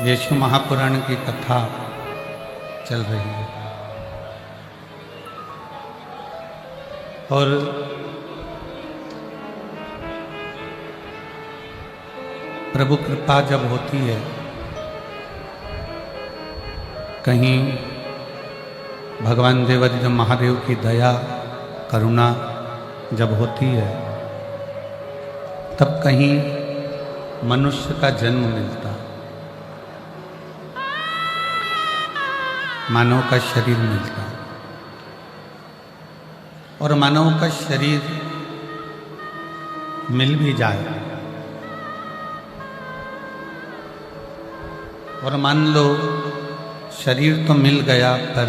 यीशु महापुराण की कथा चल रही है और प्रभु कृपा जब होती है, कहीं भगवान देवाधिदेव महादेव की दया करुणा जब होती है, तब कहीं मनुष्य का जन्म मिलता, मानव का शरीर मिलता और मानव का शरीर मिल भी जाए और मान लो शरीर तो मिल गया पर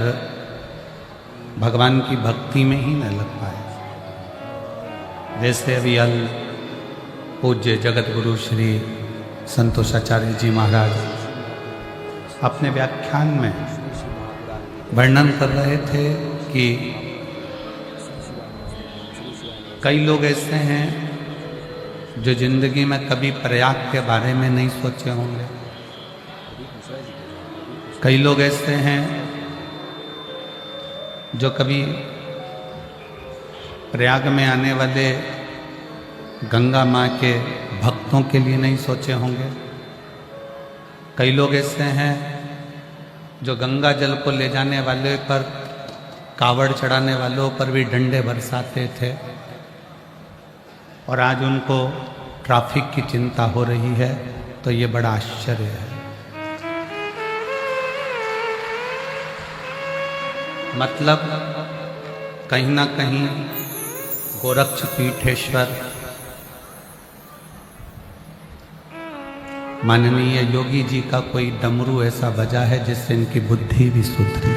भगवान की भक्ति में ही न लग पाए। जैसे अभी पूज्य जगत गुरु श्री संतोषाचार्य जी महाराज अपने व्याख्यान में वर्णन कर रहे थे कि कई लोग ऐसे हैं जो जिंदगी में कभी प्रयाग के बारे में नहीं सोचे होंगे। कई लोग ऐसे हैं जो कभी प्रयाग में आने वाले गंगा माँ के भक्तों के लिए नहीं सोचे होंगे। कई लोग ऐसे हैं जो गंगा जल को ले जाने वाले पर, कावड़ चढ़ाने वालों पर भी डंडे बरसाते थे और आज उनको ट्रैफिक की चिंता हो रही है, तो ये बड़ा आश्चर्य है। मतलब कहीं ना कहीं गोरक्ष पीठेश्वर माननीय योगी जी का कोई डमरू ऐसा बजा है जिससे इनकी बुद्धि भी सुधरी।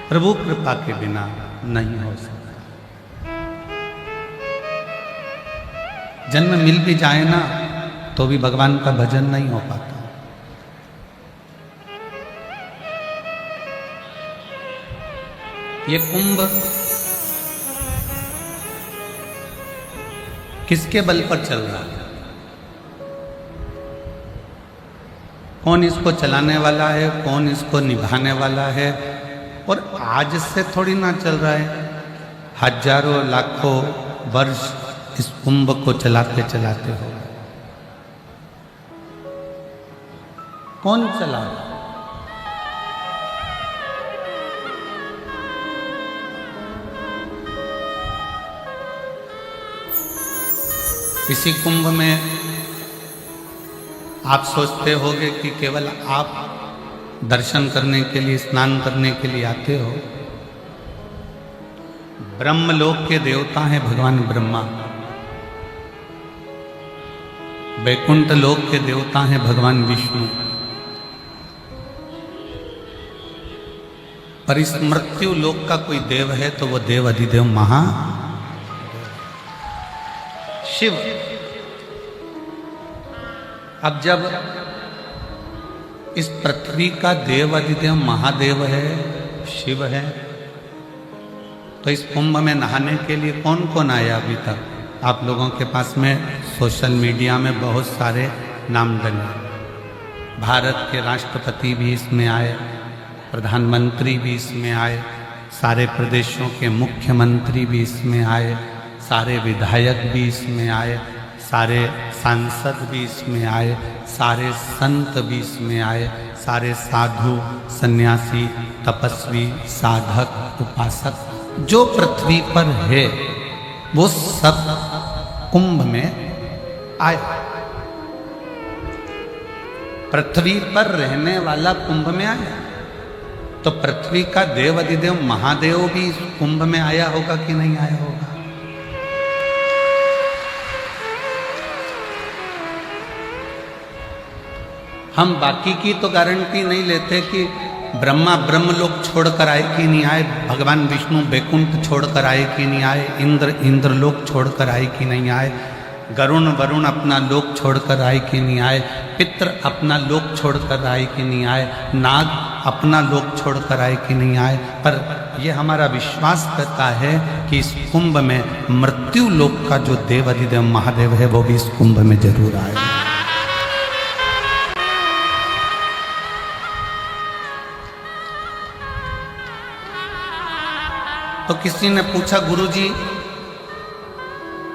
प्रभु कृपा के बिना नहीं हो सकता। जन्म मिल भी जाए ना तो भी भगवान का भजन नहीं हो पाता। ये कुंभ किसके बल पर चल रहा है? कौन इसको चलाने वाला है, कौन इसको निभाने वाला है? और आज से थोड़ी ना चल रहा है, हजारों लाखों वर्ष इस कुंभ को चलाते चलाते हो। कौन चला रहा? इसी कुंभ में आप सोचते होंगे कि केवल आप दर्शन करने के लिए, स्नान करने के लिए आते हो। ब्रह्मलोक के देवता हैं भगवान ब्रह्मा, वैकुंठ लोक के देवता हैं भगवान विष्णु, पर इस मृत्यु लोक का कोई देव है तो वो देव अधिदेव महा शिव। अब जब इस पृथ्वी का देव अधिदेव महादेव है, शिव है, तो इस कुंभ में नहाने के लिए कौन कौन आया अभी तक? आप लोगों के पास में सोशल मीडिया में बहुत सारे नाम डले। भारत के राष्ट्रपति भी इसमें आए, प्रधानमंत्री भी इसमें आए, सारे प्रदेशों के मुख्यमंत्री भी इसमें आए, सारे विधायक भी इसमें आए, सारे सांसद भी इसमें आए, सारे संत भी इसमें आए, सारे साधु सन्यासी तपस्वी साधक उपासक जो पृथ्वी पर है वो सब कुंभ में आए। पृथ्वी पर रहने वाला कुंभ में आया, तो पृथ्वी का देव अधिदेव महादेव भी इस कुंभ में आया होगा कि नहीं आया होगा? हम बाकी की तो गारंटी नहीं लेते कि ब्रह्मा ब्रह्मलोक छोड़कर आए कि नहीं आए, भगवान विष्णु वैकुंठ छोड़कर आए कि नहीं आए, इंद्र इंद्रलोक छोड़कर आए कि नहीं आए, गरुण वरुण अपना लोक छोड़कर आए कि नहीं आए, पितृ अपना लोक छोड़कर आए कि नहीं आए, नाग अपना लोक छोड़कर आए कि नहीं आए। पर यह हमारा विश्वास करता है कि इस कुंभ में मृत्यु लोक का जो देवाधिदेव महादेव है वो भी इस कुंभ में जरूर आएगा। तो किसी ने पूछा, गुरुजी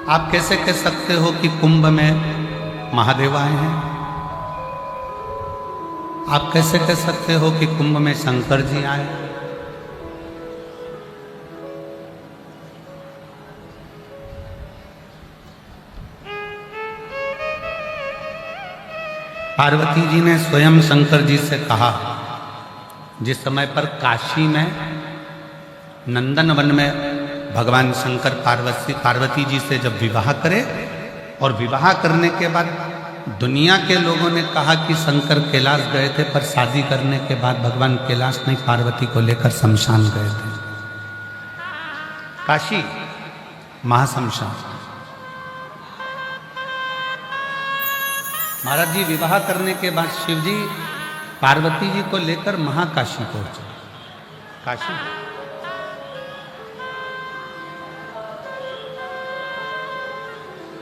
आप कैसे कह सकते हो कि कुंभ में महादेव आए हैं? आप कैसे कह सकते हो कि कुंभ में शंकर जी आए? पार्वती जी ने स्वयं शंकर जी से कहा, जिस समय पर काशी में नंदन वन में भगवान शंकर पार्वती जी से जब विवाह करे और विवाह करने के बाद दुनिया के लोगों ने कहा कि शंकर कैलाश गए थे, पर शादी करने के बाद भगवान कैलाश नहीं पार्वती को लेकर शमशान गए थे। काशी महाशमशान। महाराज जी विवाह करने के बाद शिव जी पार्वती जी को लेकर महाकाशी पहुंचे। काशी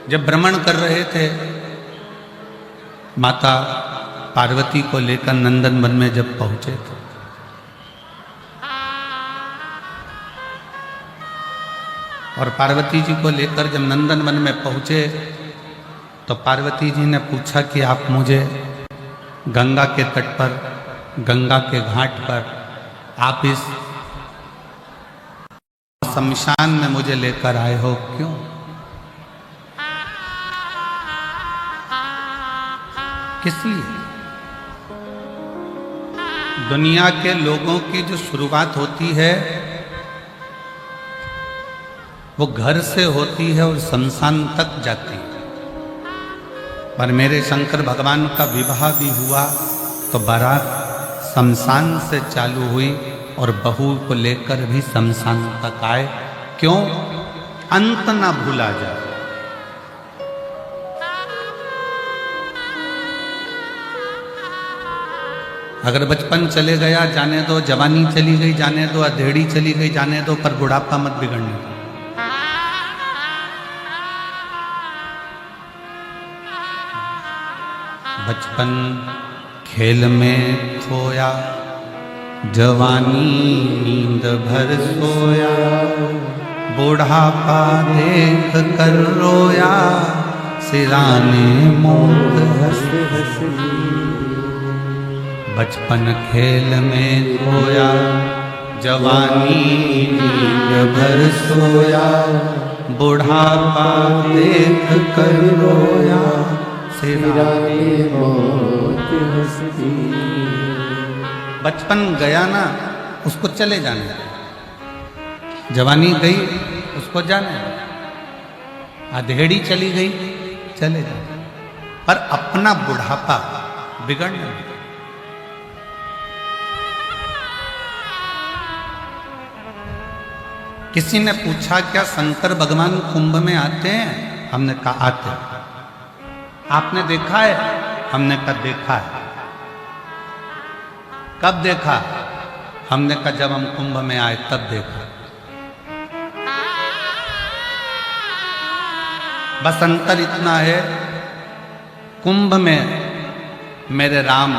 जब भ्रमण कर रहे थे, माता पार्वती को लेकर नंदन वन में जब पहुंचे थे, और पार्वती जी को लेकर जब नंदन वन में पहुंचे तो पार्वती जी ने पूछा कि आप मुझे गंगा के तट पर, गंगा के घाट पर, आप इस शमशान में मुझे लेकर आए हो, क्यों? किस लिए? दुनिया के लोगों की जो शुरुआत होती है वो घर से होती है और शमशान तक जाती है। पर मेरे शंकर भगवान का विवाह भी हुआ तो बारात शमशान से चालू हुई और बहू को लेकर भी शमशान तक आए। क्यों? अंत ना भूला जाए। अगर बचपन चले गया जाने दो, जवानी चली गई जाने दो, अधेड़ी चली गई जाने दो, पर बुढ़ापा मत बिगड़ने दो। बचपन खेल में खोया, जवानी नींद भर सोया, बुढ़ापा देख कर रोया, सिराने मौत हंस हंस। बचपन खेल में खोया, जवानी नींद भर सोया, बुढ़ापा देख कर रोया, सिराने मौत हंसती। बचपन गया ना, उसको चले जाने दो। जवानी गई, उसको जाने दो। अधेड़ी चली गई, चले जाने, पर अपना बुढ़ापा बिगड़ने दो। किसी ने पूछा, क्या शंकर भगवान कुंभ में आते हैं? हमने कहा आते हैं। आपने देखा है? हमने कहा देखा है। कब देखा? हमने कहा जब हम कुंभ में आए तब देखा। बस अंतर इतना है, कुंभ में मेरे राम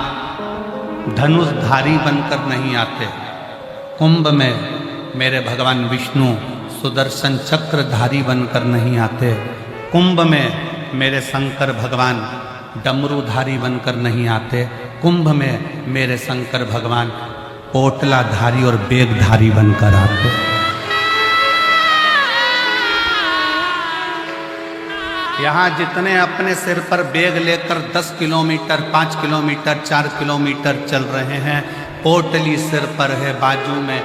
धनुषधारी बनकर नहीं आते, कुंभ में मेरे भगवान विष्णु सुदर्शन चक्रधारी बनकर नहीं आते, कुंभ में मेरे शंकर भगवान डमरूधारी बनकर नहीं आते, कुंभ में मेरे शंकर भगवान पोटलाधारी और बेगधारी बनकर आते। यहाँ जितने अपने सिर पर बेग लेकर 10 किलोमीटर, 5 किलोमीटर, 4 किलोमीटर चल रहे हैं, पोटली सिर पर है, बाजू में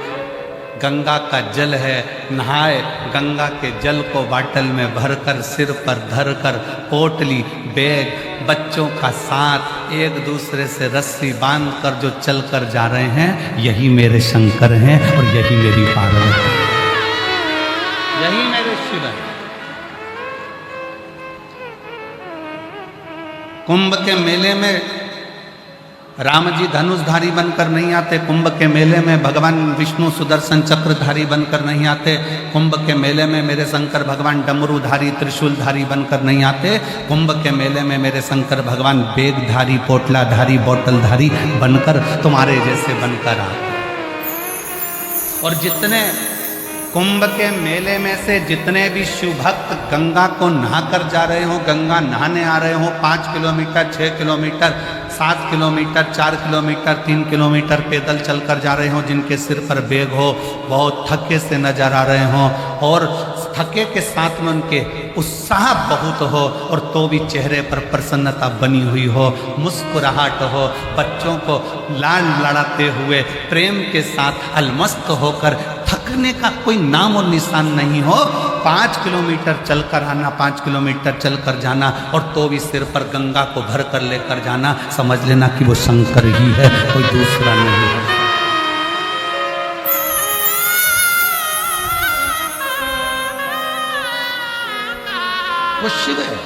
गंगा का जल है, नहाए गंगा के जल को बाटल में भरकर सिर पर धरकर पोटली बैग बच्चों का साथ एक दूसरे से रस्सी बांधकर जो चलकर जा रहे हैं, यही मेरे शंकर हैं और यही मेरी पार्वती, यही मेरे शिव हैं। कुंभ के मेले में राम जी धनुषधारी बनकर नहीं आते कुंभ के मेले में, भगवान विष्णु सुदर्शन चक्रधारी बनकर नहीं आते कुंभ के मेले में, मेरे शंकर भगवान डमरूधारी त्रिशूलधारी बनकर नहीं आते कुंभ के मेले में, मेरे शंकर भगवान बेगधारी पोटलाधारी बोतलधारी बनकर तुम्हारे जैसे बनकर आते। और जितने कुंभ के मेले में से जितने भी शिव भक्त गंगा को नहा कर जा रहे हो, गंगा नहाने आ रहे हो, 5 kilometre 6 kilometre 7 kilometre 4 kilometre 3 kilometre पैदल चलकर जा रहे हो, जिनके सिर पर बैग हो, बहुत थके से नजर आ रहे हो और थके के साथ में उनके उत्साह बहुत हो और तो भी चेहरे पर प्रसन्नता बनी हुई हो, मुस्कुराहट हो, बच्चों को लाड लड़ाते हुए प्रेम के साथ अलमस्त होकर थकने का कोई नाम और निशान नहीं हो, 5 किलोमीटर चलकर आना, 5 किलोमीटर चलकर जाना और तो भी सिर पर गंगा को भर कर लेकर जाना, समझ लेना कि वो शंकर ही है, कोई दूसरा नहीं है। वो शिव है।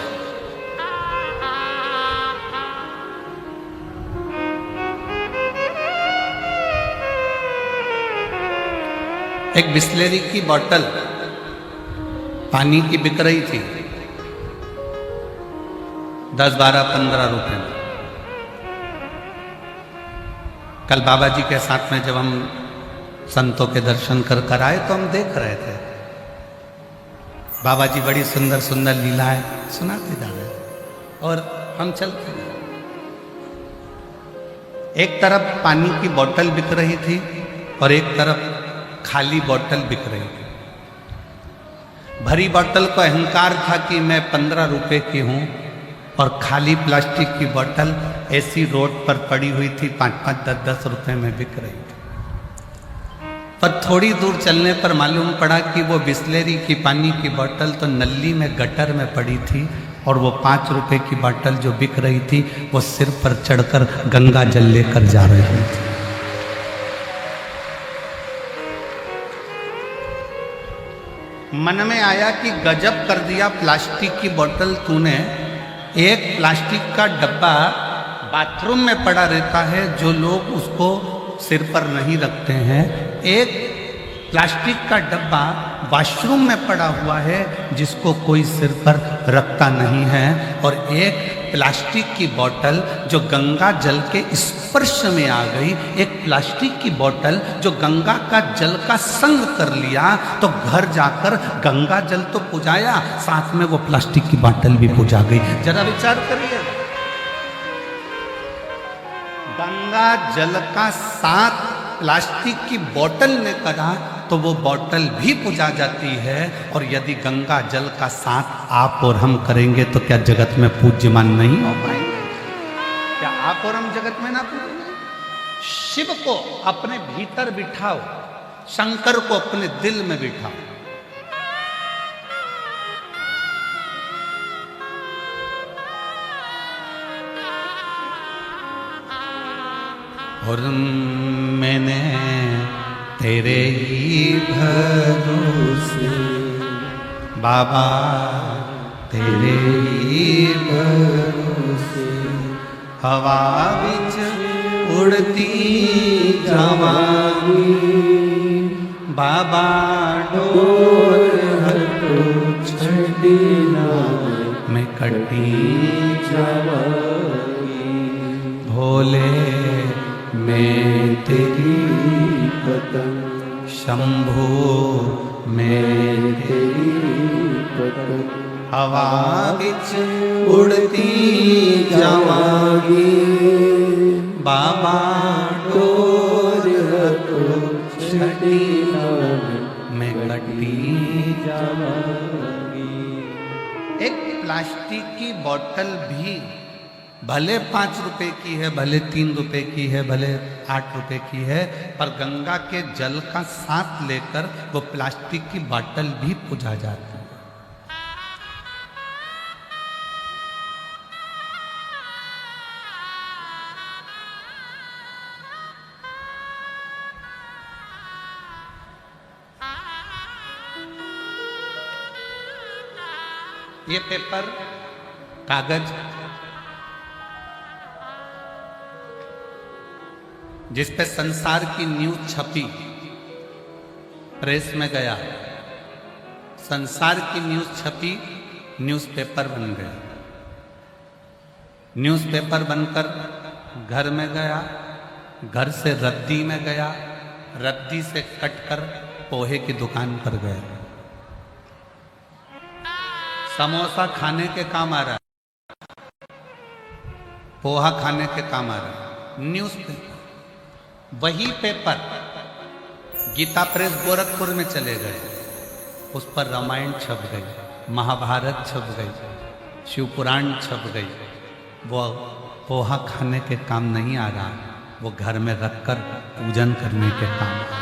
एक बिस्लेरी की बोतल पानी की बिक रही थी 10, 12, 15 रुपए में। कल बाबा जी के साथ में जब हम संतों के दर्शन कर आए तो हम देख रहे थे बाबा जी बड़ी सुंदर सुंदर लीलाएं सुनाते जा रहे और हम चलते गए। एक तरफ पानी की बोतल बिक रही थी और एक तरफ खाली बोतल बिक रही थी। भरी बोतल को अहंकार था कि मैं 15 रुपए की हूं और खाली प्लास्टिक की बोतल ऐसी रोड पर पड़ी हुई थी 5-5, 10-10 रुपए में बिक रही थी। पर थोड़ी दूर चलने पर मालूम पड़ा कि वो बिस्लेरी की पानी की बोतल तो नली में गटर में पड़ी थी और वो 5 रुपए की बोतल जो बिक रही थी वो सिर पर चढ़कर गंगा जल लेकर जा रही थी। मन में आया कि गजब कर दिया प्लास्टिक की बोतल तूने। एक प्लास्टिक का डब्बा बाथरूम में पड़ा रहता है जो लोग उसको सिर पर नहीं रखते हैं, एक प्लास्टिक का डब्बा वॉशरूम में पड़ा हुआ है जिसको कोई सिर पर रखता नहीं है, और एक प्लास्टिक की बोतल जो गंगा जल के स्पर्श में आ गई, एक प्लास्टिक की बोतल जो गंगा का जल का संग कर लिया तो घर जाकर गंगा जल तो पुजाया, साथ में वो प्लास्टिक की बोतल भी पुजा गई। जरा विचार करिए, गंगा जल का साथ प्लास्टिक की बोतल ने करा तो वो बोतल भी पुजा जाती है, और यदि गंगा जल का साथ आप और हम करेंगे तो क्या जगत में पूज्यमान नहीं हो पाएंगे? क्या आप और हम जगत में ना पूजेंगे? शिव को अपने भीतर बिठाओ, शंकर को अपने दिल में बिठाओ। और मैंने तेरे ही भरोसे बाबा, तेरे ही भरोसे हवा बिच उड़ती जावांगी बाबा, डोर हटो छड़ी ना मैं कटी जावांगी, भोले मैं तेरी पतंग, शंभू मैं तेरी पतंग, हवा बिच उड़ती जावांगी बाबा, डोर रखो छड़ी ना मैं कटी जावांगी। एक प्लास्टिक की बोतल भी भले 5 रुपए की है, भले 3 रुपए की है, भले 8 रुपए की है, पर गंगा के जल का साथ लेकर वो प्लास्टिक की बोतल भी पूजा जाती है। ये पेपर, कागज जिस पे संसार की न्यूज छपी, प्रेस में गया, संसार की न्यूज छपी, न्यूज़पेपर बन गया। न्यूज़पेपर बनकर घर में गया, घर से रद्दी में गया, रद्दी से कटकर पोहे की दुकान पर गया। समोसा खाने के काम आ रहा है, पोहा खाने के काम आ रहा है। न्यूज़पेपर, वही पेपर गीता प्रेस गोरखपुर में चले गए, उस पर रामायण छप गई, महाभारत छप गई, शिव पुराण छप गई। वो पोहा खाने के काम नहीं आ रहा, वो घर में रखकर पूजन करने के काम आ रहा।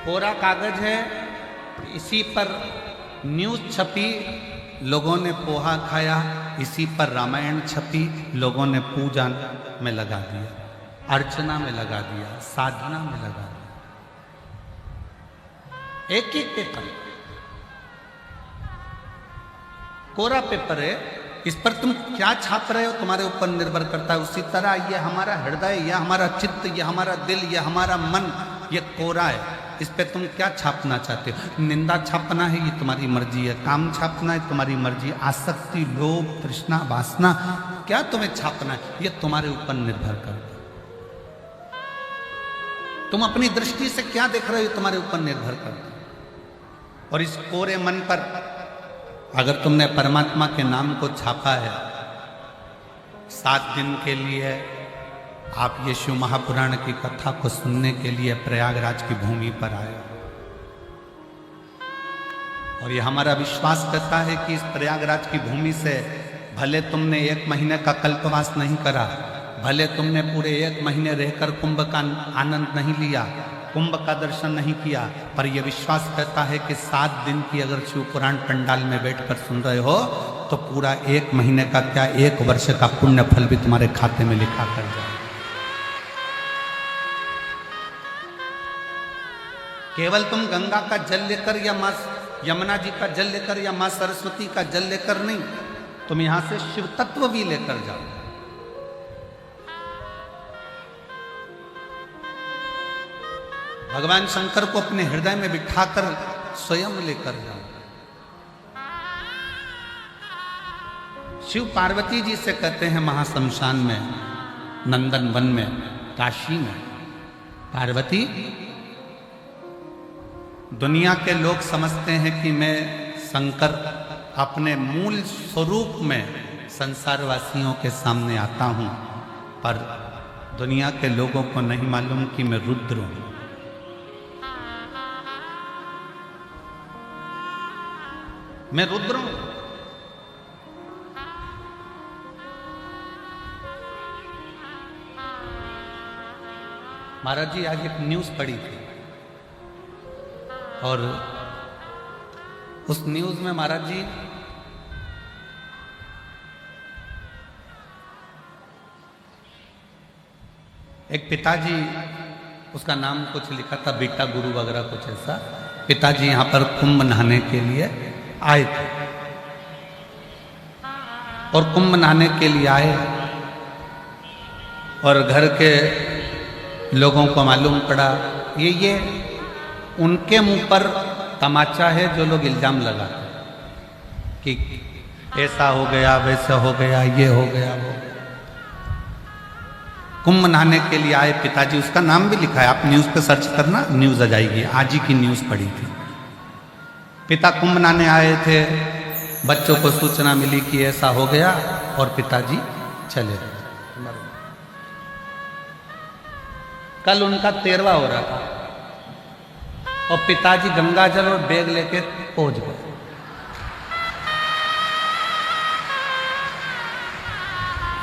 कोरा कागज है, इसी पर न्यूज छपी, लोगों ने पोहा खाया, इसी पर रामायण छपी, लोगों ने पूजा में लगा दिया, अर्चना में लगा दिया, साधना में लगा दिया। एक एक पेपर, कोरा पेपर है, इस पर तुम क्या छाप रहे हो तुम्हारे ऊपर निर्भर करता है। उसी तरह ये हमारा हृदय, ये हमारा चित्त, ये हमारा दिल, ये हमारा मन, ये कोरा है, इस पे तुम क्या छापना चाहते हो। निंदा छापना है, ये तुम्हारी मर्जी है। काम छापना है, तुम्हारी मर्जी। आसक्ति, लोभ, तृष्णा, वासना, क्या तुम्हें छापना है, ये तुम्हारे ऊपर निर्भर करता है। तुम अपनी दृष्टि से क्या देख रहे हो, तुम्हारे ऊपर निर्भर करता है। और इस कोरे मन पर अगर तुमने परमात्मा के नाम को छापा है, 7 दिन के लिए आप ये शिव महापुराण की कथा को सुनने के लिए प्रयागराज की भूमि पर आए, और ये हमारा विश्वास करता है कि इस प्रयागराज की भूमि से भले तुमने 1 महीने का कल्पवास नहीं करा, भले तुमने पूरे 1 महीने रहकर कुंभ का आनंद नहीं लिया, कुंभ का दर्शन नहीं किया, पर यह विश्वास करता है कि 7 दिन की अगर शिव पुराण पंडाल में बैठकर सुन रहे हो तो पूरा 1 महीने का क्या 1 वर्ष का पुण्य फल भी तुम्हारे खाते में लिखा कर जाए। केवल तुम गंगा का जल लेकर या मां यमुना जी का जल लेकर या मां सरस्वती का जल लेकर नहीं, तुम यहां से शिव तत्व भी लेकर जाओ। भगवान शंकर को अपने हृदय में बिठाकर स्वयं लेकर जाओ। शिव पार्वती जी से कहते हैं महाशमशान में, नंदन वन में, काशी में, पार्वती, दुनिया के लोग समझते हैं कि मैं शंकर अपने मूल स्वरूप में संसारवासियों के सामने आता हूं, पर दुनिया के लोगों को नहीं मालूम कि मैं रुद्र हूं। मैं रुद्र हूं। महाराज जी आज एक न्यूज पढ़ी थी, और उस न्यूज में महाराज जी एक पिताजी, उसका नाम कुछ लिखा था बेटा गुरु वगैरह कुछ ऐसा, पिताजी यहां पर कुंभ नहाने के लिए आए थे, और कुंभ नहाने के लिए आए और घर के लोगों को मालूम पड़ा ये उनके मुंह पर तमाचा है जो लोग इल्जाम लगाते कि ऐसा हो गया, वैसा हो गया, ये हो गया, वो। कुंभ नहाने के लिए आए पिताजी, उसका नाम भी लिखा है, आप न्यूज पे सर्च करना, न्यूज आ जाएगी। आज ही की न्यूज पढ़ी थी। पिता कुंभ नहाने आए थे, बच्चों को सूचना मिली कि ऐसा हो गया, और पिताजी चले गए। कल उनका 13वां हो रहा था, और पिताजी गंगा जल और बैग लेके पहुंच गए।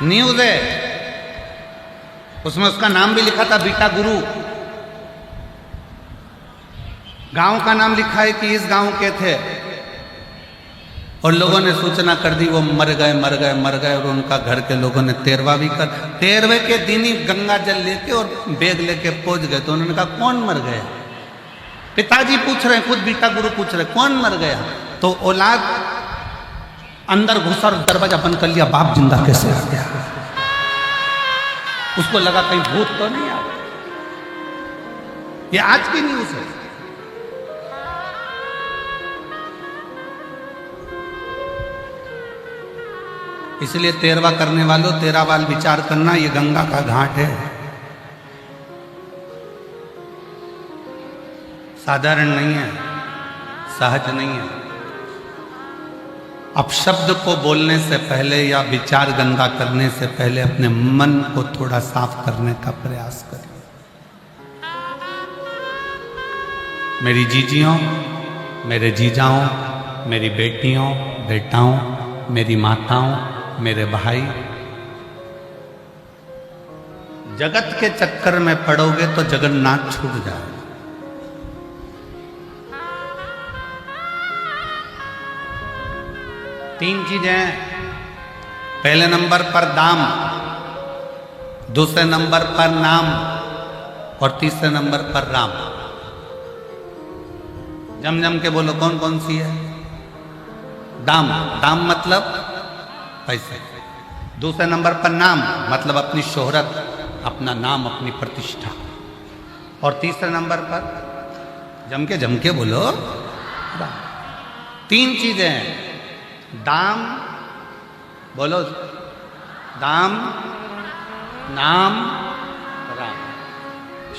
न्यूज है, उसमें उसका नाम भी लिखा था बेटा गुरु, गांव का नाम लिखा है कि इस गांव के थे, और लोगों ने सूचना कर दी वो मर गए, मर गए, मर गए, और उनका घर के लोगों ने 13वां भी कर, 13वें के दिन ही गंगा जल लेके और बैग लेके पहुंच गए। तो उन्होंने कहा कौन मर गया? पिताजी पूछ रहे हैं, खुद बेटा गुरु पूछ रहे कौन मर गया? तो औलाद अंदर घुसा और दरवाजा बंद कर लिया, बाप जिंदा कैसे आ गया? उसको लगा कहीं भूत तो नहीं आ रहा। ये आज की न्यूज है। इसलिए 13वां करने वालों 13 बार विचार करना, ये गंगा का घाट है, साधारण नहीं है, सहज नहीं है। अपशब्द को बोलने से पहले या विचार गंगा करने से पहले अपने मन को थोड़ा साफ करने का प्रयास करें। मेरी जीजियों, मेरे जीजाओं, मेरी बेटियों, बेटाओं, मेरी माताओं, मेरे भाई, जगत के चक्कर में पड़ोगे तो जगन्नाथ छूट जाएगा। तीन चीजें, पहले नंबर पर दाम, दूसरे नंबर पर नाम और तीसरे नंबर पर राम। जम जम के बोलो कौन कौन सी है? दाम, दाम मतलब पैसे। दूसरे नंबर पर नाम मतलब अपनी शोहरत, अपना नाम, अपनी प्रतिष्ठा। और तीसरे नंबर पर जम के बोलो राम। तीन चीजें हैं, दाम, बोलो दाम, नाम, राम।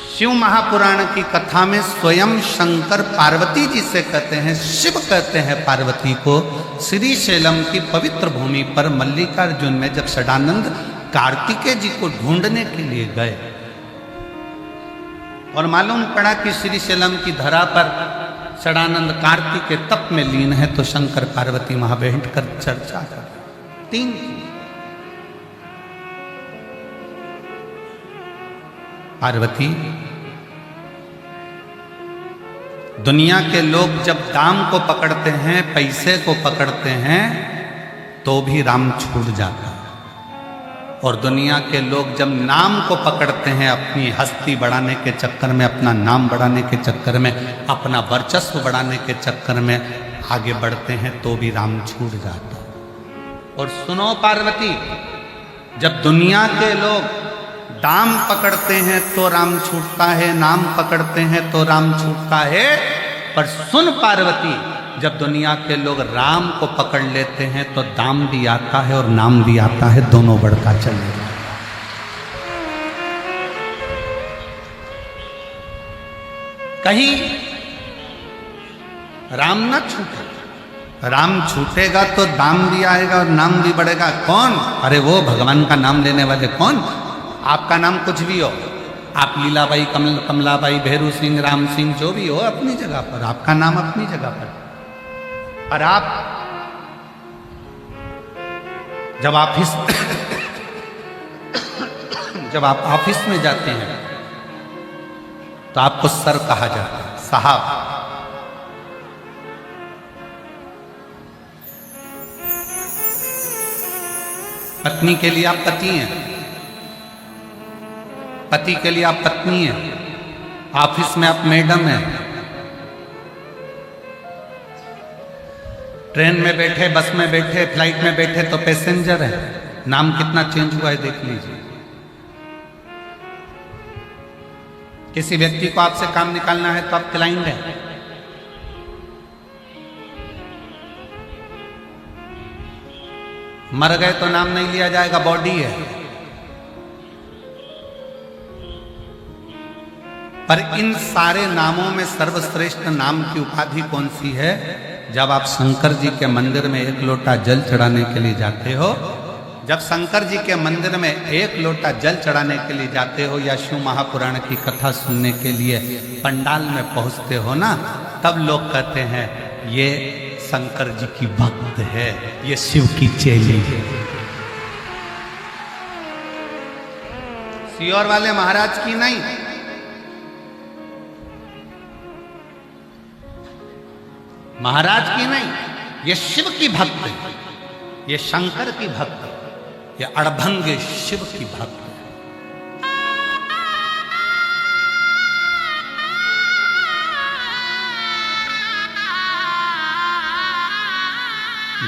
शिव महापुराण की कथा में स्वयं शंकर पार्वती जी से कहते हैं, शिव कहते हैं पार्वती को, श्री शैलम की पवित्र भूमि पर मल्लिकार्जुन में जब षडानंद कार्तिकेय जी को ढूंढने के लिए गए और मालूम पड़ा कि श्री शैलम की धरा पर षडानंद कार्तिक के तप में लीन है, तो शंकर पार्वती वहां बैठ कर चर्चा कर। तीन, पार्वती, दुनिया के लोग जब दाम को पकड़ते हैं, पैसे को पकड़ते हैं, तो भी राम छूट जाता है। और दुनिया के लोग जब नाम को पकड़ते हैं, अपनी हस्ती बढ़ाने के चक्कर में, अपना नाम बढ़ाने के चक्कर में, अपना वर्चस्व बढ़ाने के चक्कर में आगे बढ़ते हैं, तो भी राम छूट जाता है। और सुनो पार्वती, जब दुनिया के लोग दाम पकड़ते हैं तो राम छूटता है, नाम पकड़ते हैं तो राम छूटता है। पर सुन पार्वती, जब दुनिया के लोग राम को पकड़ लेते हैं तो दाम भी आता है और नाम भी आता है, दोनों बढ़ता चलेगा। कहीं राम न छूटे। राम छूटेगा तो दाम भी आएगा और नाम भी बढ़ेगा। कौन? अरे वो भगवान का नाम लेने वाले। कौन? आपका नाम कुछ भी हो, आप लीलाबाई, कमलाबाई, भैरू सिंह, राम सिंह, जो भी हो अपनी जगह पर, आपका नाम अपनी जगह पर। और आप जब आप ऑफिस में जाते हैं तो आपको सर कहा जाता है, साहब। पत्नी के लिए आप पति हैं, पति के लिए आप पत्नी हैं, ऑफिस में आप मैडम हैं, ट्रेन में बैठे, बस में बैठे, फ्लाइट में बैठे तो पैसेंजर है। नाम कितना चेंज हुआ है देख लीजिए। किसी व्यक्ति को आपसे काम निकालना है तो आप क्लाइंट हैं, मर गए तो नाम नहीं लिया जाएगा, बॉडी है। पर इन सारे नामों में सर्वश्रेष्ठ नाम की उपाधि कौन सी है? जब आप शंकर जी के मंदिर में एक लोटा जल चढ़ाने के लिए जाते हो, जब शंकर जी के मंदिर में एक लोटा जल चढ़ाने के लिए जाते हो या शिव महापुराण की कथा सुनने के लिए पंडाल में पहुंचते हो ना, तब लोग कहते हैं ये शंकर जी की भक्त है, ये शिव की चेली है। सियोर वाले महाराज की नहीं, महाराज की नहीं, ये शिव की भक्त है, ये शंकर की भक्त है, ये अड़भंग शिव की भक्त है।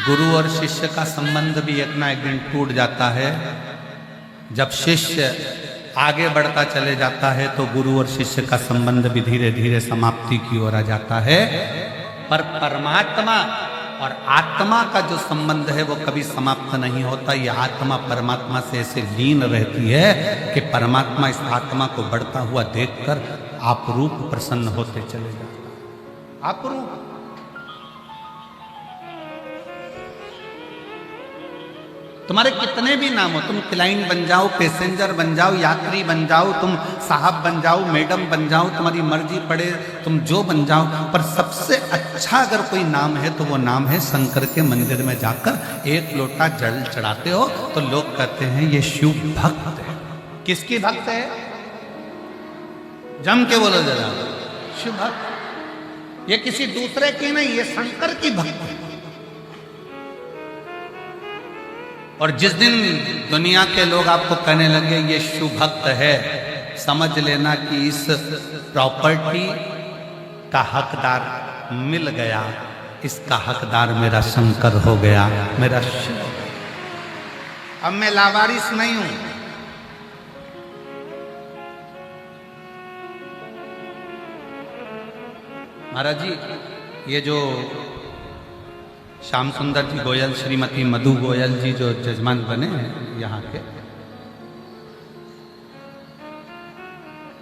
गुरु और शिष्य का संबंध भी एक ना एक दिन टूट जाता है। जब शिष्य आगे बढ़ता चले जाता है तो गुरु और शिष्य का संबंध भी धीरे धीरे समाप्ति की ओर आ जाता है। पर परमात्मा और आत्मा का जो संबंध है वो कभी समाप्त नहीं होता। ये आत्मा परमात्मा से ऐसे लीन रहती है कि परमात्मा इस आत्मा को बढ़ता हुआ देखकर आपरूप प्रसन्न होते चले जाता। आपरूप तुम्हारे कितने भी नाम हो, तुम क्लाइंट बन जाओ, पैसेंजर बन जाओ, यात्री बन जाओ, तुम साहब बन जाओ, मैडम बन जाओ, तुम्हारी मर्जी पड़े तुम जो बन जाओ, पर सबसे अच्छा अगर कोई नाम है तो वो नाम है शंकर के मंदिर में जाकर एक लोटा जल चढ़ाते हो तो लोग कहते हैं ये शिव भक्त है। किसकी भक्त है? जम के बोलो जरा, शिव भक्त। ये किसी दूसरे की नहीं, ये शंकर की भक्त है। और जिस दिन दुनिया के लोग आपको कहने लगे ये शिव भक्त है, समझ लेना कि इस प्रॉपर्टी का हकदार मिल गया, इसका हकदार मेरा शंकर हो गया, मेरा शिव। अब मैं लावारिस नहीं हूं। महाराज जी, ये जो श्याम सुंदर जी गोयल, श्रीमती मधु गोयल जी जो जजमान बने हैं यहाँ के,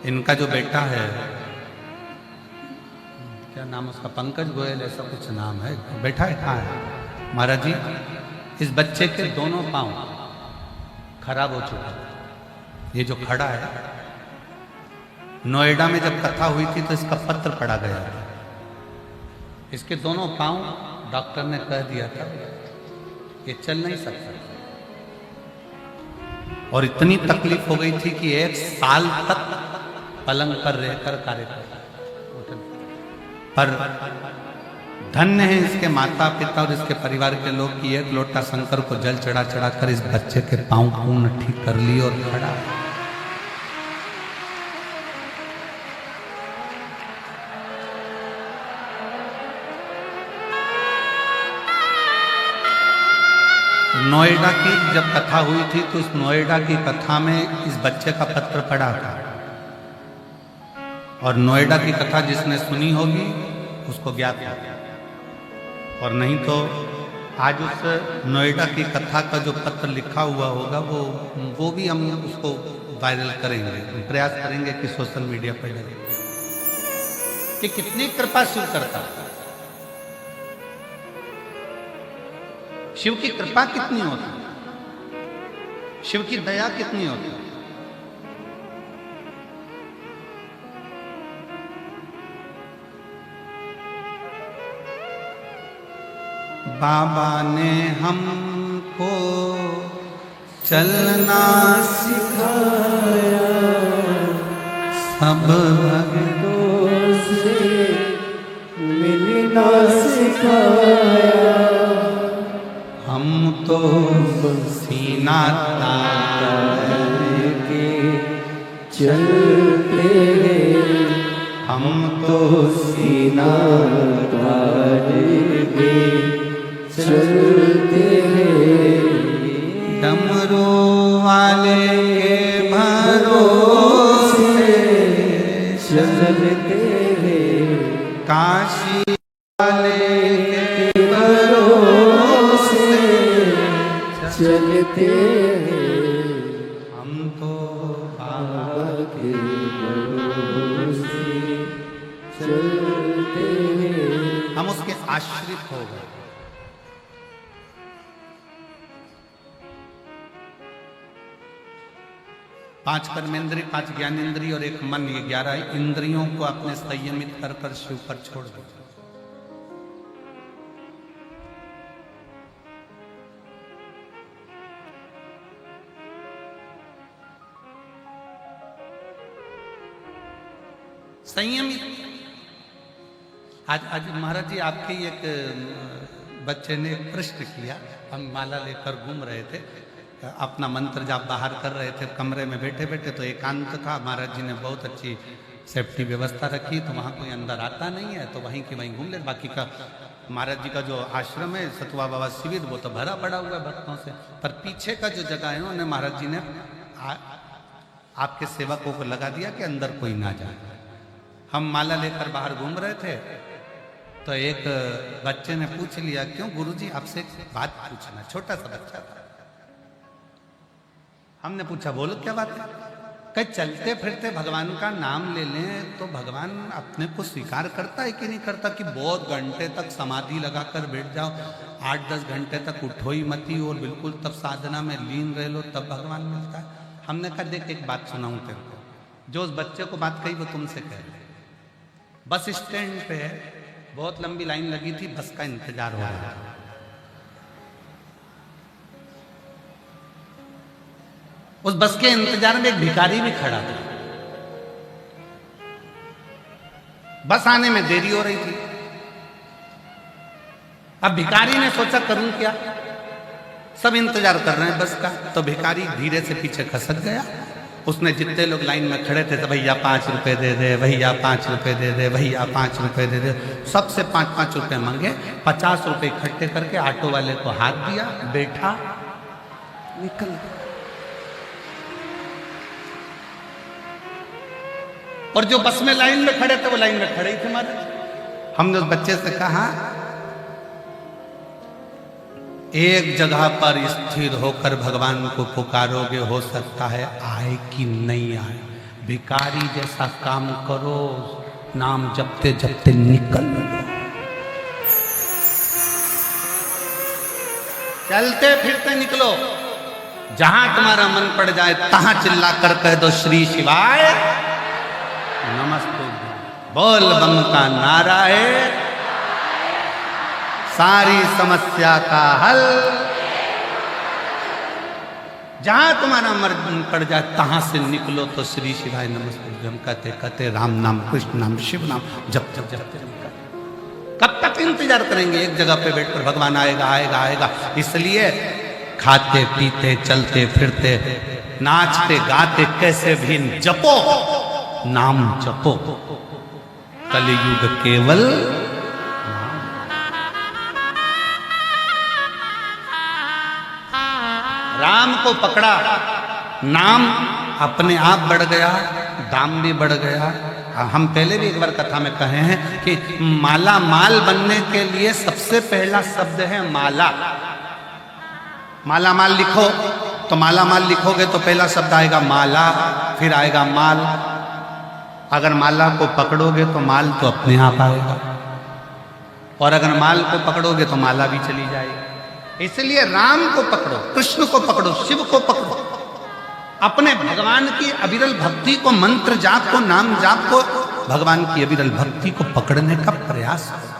इनका जो बेटा है, क्या नाम उसका, पंकज गोयल ऐसा कुछ नाम है, बैठा है कहाँ है? महाराज जी, इस बच्चे के दोनों पांव खराब हो चुके। ये जो खड़ा है, नोएडा में जब कथा हुई थी तो इसका पत्र पढ़ा गया था। इसके दोनों पांव डॉक्टर ने कह दिया था ये चल नहीं सकता, और इतनी तकलीफ हो गई थी कि 1 साल तक पलंग पर रहकर कार्य कर। पर धन्य है इसके माता पिता और इसके परिवार के लोग कि एक लोटा शंकर को जल चढ़ा चढ़ा कर इस बच्चे के पांव पूर्ण ठीक कर लिए और खड़ा। नोएडा की जब कथा हुई थी तो उस नोएडा की कथा में इस बच्चे का पत्र पड़ा था, और नोएडा की कथा जिसने सुनी होगी उसको ज्ञात है, और नहीं तो आज उस नोएडा की कथा का जो पत्र लिखा हुआ होगा वो भी हम उसको वायरल करेंगे, प्रयास करेंगे कि सोशल मीडिया पर लगे कि कितनी कृपा शिव करता है। शिव की कृपा कितनी होती है, शिव की दया कितनी होती है। बाबा ने हमको चलना सिखाया, सब भक्तों से मिलना सिखाया। हम तो सीना तान के चलते हैं, हम तो सीना तान के चलते हैं। डमरू वाले के भरोसे चलते हैं, काशी वाले के भरोसे चलते हैं। हम तो बाबा के भरोसे चलते हैं, हम उसके आश्रित हो गए। 5 कर्मेंद्रिय, 5 ज्ञानेंद्रिय और 1 मन, ये 11 इंद्रियों को अपने संयमित कर कर शिव पर छोड़ दो। संयमित। आज महाराज जी आपके एक बच्चे ने प्रश्न किया, हम माला लेकर घूम रहे थे, अपना मंत्र जाप बाहर कर रहे थे, कमरे में बैठे बैठे, तो एकांत था, महाराज जी ने बहुत अच्छी सेफ्टी व्यवस्था रखी, तो वहाँ कोई अंदर आता नहीं है, तो वहीं की वहीं घूम ले। बाकी का महाराज जी का जो आश्रम है सतुआ बाबा शिविर, वो तो भरा पड़ा हुआ है भक्तों से, पर पीछे का जो जगह है उन्होंने महाराज जी ने आपके सेवकों को लगा दिया कि अंदर कोई ना जाए। हम माला लेकर बाहर घूम रहे थे तो एक बच्चे ने पूछ लिया, क्यों गुरुजी आपसे एक बात पूछना। छोटा सा बच्चा था। हमने पूछा, बोलो क्या बात है। कहीं चलते फिरते भगवान का नाम ले लें तो भगवान अपने को स्वीकार करता है कि नहीं करता, कि बहुत घंटे तक समाधि लगाकर बैठ जाओ, 8-10 घंटे तक उठो ही मती और बिल्कुल तब साधना में लीन रह लो, तब भगवान मिलता है। हमने कहा, देख एक बात सुनाऊं तेरे को। जो उस बच्चे को बात कही वो तुमसे कह रहे। बस स्टैंड पे बहुत लंबी लाइन लगी थी, बस का इंतजार हो रहा था। उस बस के इंतजार में एक भिखारी भी खड़ा था। बस आने में देरी हो रही थी। अब भिखारी ने सोचा करूं क्या, सब इंतजार कर रहे हैं बस का। तो भिखारी धीरे से पीछे खसक गया। उसने जितने लोग लाइन में खड़े थे तो भैया 5 रुपए दे दे, भैया 5 रुपए दे दे, भैया 5 रुपए दे दे, सबसे 5-5 रुपए मांगे। 50 रुपए इकट्ठे करके ऑटो वाले को हाथ दिया, बैठा, निकल गया। और जो बस में लाइन में खड़े थे वो लाइन में खड़े ही थे मारे। हमने उस बच्चे से कहा, एक जगह पर स्थिर होकर भगवान को पुकारोगे, हो सकता है आए कि नहीं आए। भिखारी जैसा काम करो, नाम जपते जपते निकल लो। चलते फिरते निकलो, जहां तुम्हारा मन पड़ जाए तहां चिल्ला कर कह दो श्री शिवाय नमस्ते। बोल बम का नारा है सारी समस्या का हल। जहां तुम्हारा मन पड़ जाए तहां से निकलो तो श्री शिवाय नमस्ते हम कहते कहते राम नाम, कृष्ण नाम, शिव नाम जब जब जब कब तक इंतजार करेंगे। एक जगह पे बैठकर भगवान आएगा आएगा आएगा। इसलिए खाते पीते चलते फिरते नाचते गाते कैसे भी जपो, नाम जपो। कलयुग केवल राम को पकड़ा, नाम अपने आप बढ़ गया, दाम भी बढ़ गया। हम पहले भी एक बार कथा में कहे हैं कि माला माल बनने के लिए सबसे पहला शब्द है माला। माला माल लिखो तो माला माल लिखोगे तो पहला शब्द आएगा माला, फिर आएगा माल। अगर माला को पकड़ोगे तो माल तो अपने आप आएगा, और अगर माल को पकड़ोगे तो माला भी चली जाएगी। इसलिए राम को पकड़ो, कृष्ण को पकड़ो, शिव को पकड़ो। अपने भगवान की अविरल भक्ति को, मंत्र जाप को, नाम जाप को, भगवान की अविरल भक्ति को पकड़ने का प्रयास करो।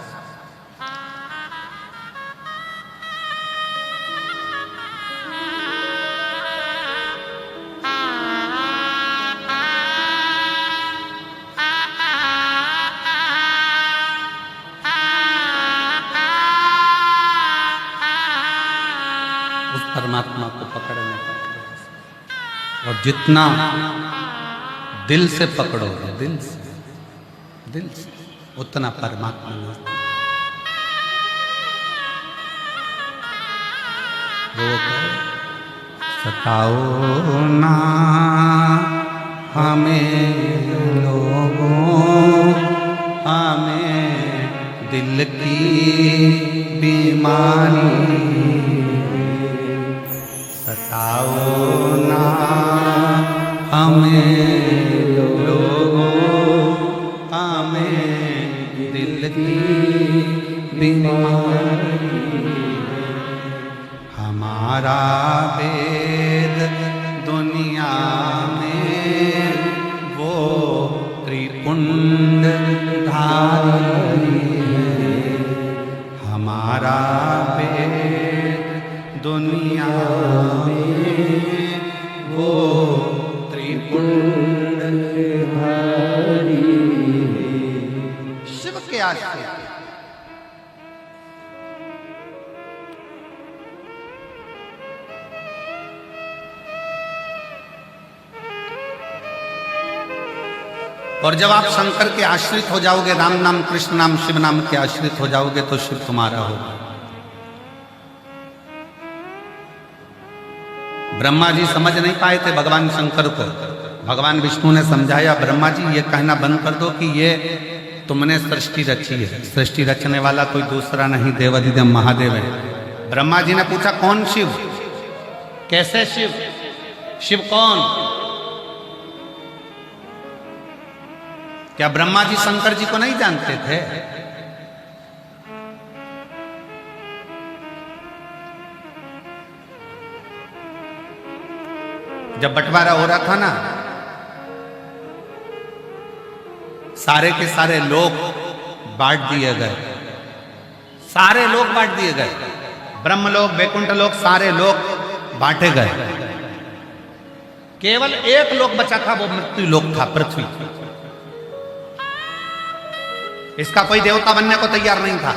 परमात्मा को पकड़ने का प्रयास, और जितना दिल से पकड़ोगे, दिल से उतना परमात्मा मिलता है। वो सताओ ना हमें लोगों, हमें दिल की बीमारी सताओ ना हमें लोगों, हमें दिल की बीमारी। हमारा वेद दुनिया में वो त्रिपुंड धारी। हमारा वेद दुनिया में वो त्रिपुंड धारी। शिव के आश्रय और जब आप शंकर के आश्रित हो जाओगे, राम नाम, कृष्ण नाम, शिव नाम के आश्रित हो जाओगे तो शिव तुम्हारा होगा। ब्रह्मा जी समझ नहीं पाए थे भगवान शंकर को। भगवान विष्णु ने समझाया, ब्रह्मा जी ये कहना बंद कर दो कि ये तुमने सृष्टि रची है। सृष्टि रचने वाला कोई दूसरा नहीं, देवाधिदेव महादेव है। ब्रह्मा जी ने पूछा, कौन शिव? कैसे शिव? शिव कौन? क्या ब्रह्मा जी शंकर जी को नहीं जानते थे? जब बंटवारा हो रहा था ना, सारे के सारे लोग बांट दिए गए, सारे लोग बांट दिए गए, ब्रह्मलोक, वैकुंठ लोक, सारे लोग बांटे गए। केवल एक लोक बचा था, वो मृत्यु लोक था, पृथ्वी। इसका कोई देवता बनने को तैयार नहीं था।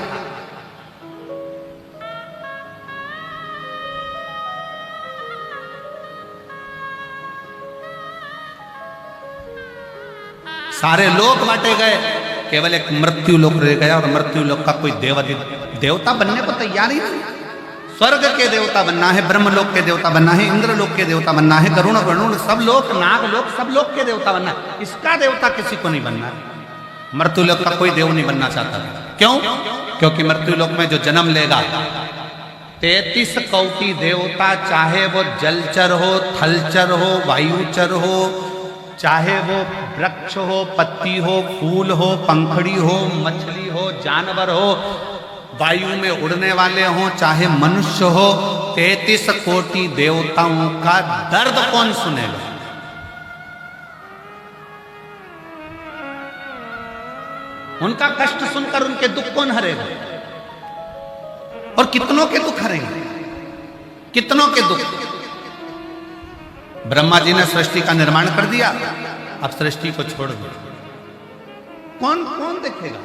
सारे लोक बांटे गए, केवल एक मृत्यु लोक रह गया, और मृत्यु लोक का कोई देवता बनने को तैयार ही नहीं। स्वर्ग के देवता बनना है, ब्रह्मलोक के देवता बनना है, इंद्रलोक के देवता बनना है, गरुण वरुण सब लोक, नागलोक सब लोक के देवता बनना है। इसका देवता किसी को नहीं बनना है। मृत्युलोक का कोई देव नहीं बनना चाहता। क्यों? क्योंकि मृत्युलोक में जो जन्म लेगा 33 कोटि देवता, चाहे वो जलचर हो, थलचर हो, वायुचर हो, चाहे वो वृक्ष हो, पत्ती हो, फूल हो, पंखड़ी हो, मछली हो, जानवर हो, वायु में उड़ने वाले हो, चाहे मनुष्य हो, 33 कोटि देवताओं का दर्द कौन सुनेगा? उनका कष्ट सुनकर उनके दुख कौन हरेगा? और कितनों के दुख हरेंगे? कितनों के दुख? ब्रह्मा जी ने सृष्टि का निर्माण कर दिया, अब सृष्टि को छोड़ दो, कौन कौन देखेगा?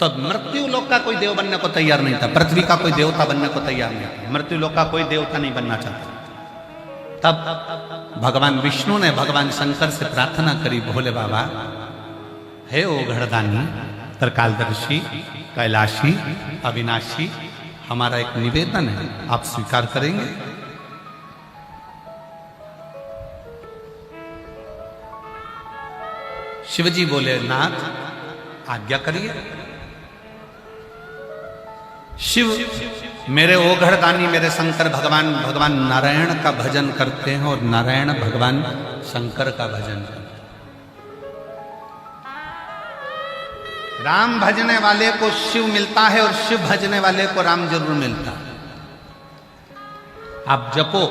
तो मृत्यु लोक का कोई देव बनने को तैयार नहीं था, पृथ्वी का कोई देवता बनने को तैयार नहीं था, मृत्यु लोक का कोई देवता नहीं बनना चाहता। तब भगवान विष्णु ने भगवान शंकर से प्रार्थना करी, भोले बाबा, हे ओ घड़दानी, त्रिकालदर्शी, कैलाशी, अविनाशी, हमारा एक निवेदन है, आप स्वीकार करेंगे? शिवजी बोले, नाथ आज्ञा करिए। शिव मेरे ओघड़दानी, मेरे शंकर भगवान नारायण का भजन करते हैं, और नारायण भगवान शंकर का भजन करते हैं। राम भजने वाले को शिव मिलता है, और शिव भजने वाले को राम जरूर मिलता है। आप जपो,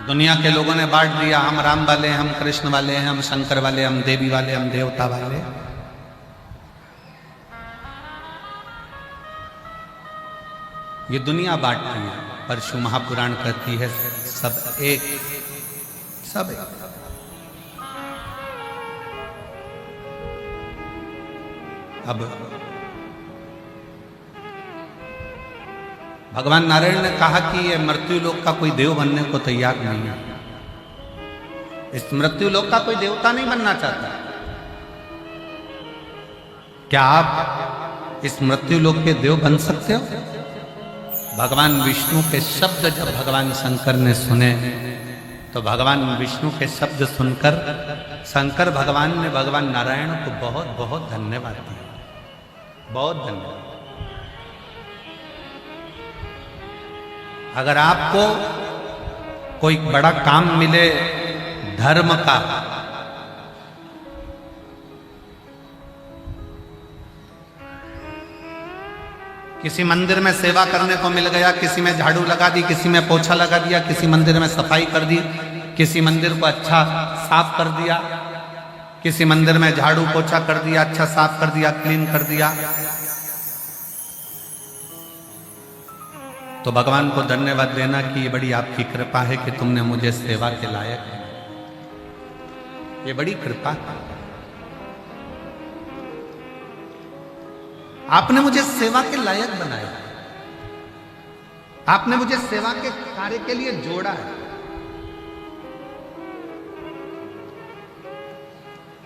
दुनिया के लोगों ने बांट दिया, हम राम वाले, हम कृष्ण वाले हैं, हम शंकर वाले, हम देवी वाले, हम देवता वाले। ये दुनिया बांटती है, पर शिव महापुराण कहती है सब एक, सब एक। अब भगवान नारायण ने कहा कि ये मृत्यु लोक का कोई देव बनने को तैयार नहीं है, इस मृत्यु लोक का कोई देवता नहीं बनना चाहता। क्या आप इस मृत्यु लोक के देव बन सकते हो? भगवान विष्णु के शब्द जब भगवान शंकर ने सुने, तो भगवान विष्णु के शब्द सुनकर शंकर भगवान ने भगवान नारायण को बहुत बहुत धन्यवाद दिया, बहुत धन्यवाद। अगर आपको कोई बड़ा काम मिले धर्म का, किसी मंदिर में सेवा करने को मिल गया, किसी में झाड़ू लगा दी, किसी में पोछा लगा दिया, किसी मंदिर में सफाई कर दी, किसी मंदिर को अच्छा साफ कर दिया, किसी मंदिर में झाड़ू पोछा कर दिया, अच्छा साफ कर दिया, क्लीन कर दिया, तो भगवान को धन्यवाद देना कि ये बड़ी आपकी कृपा है कि तुमने मुझे सेवा के लायक है। ये बड़ी कृपा, आपने मुझे सेवा के लायक बनाया, आपने मुझे सेवा के कार्य के लिए जोड़ा है।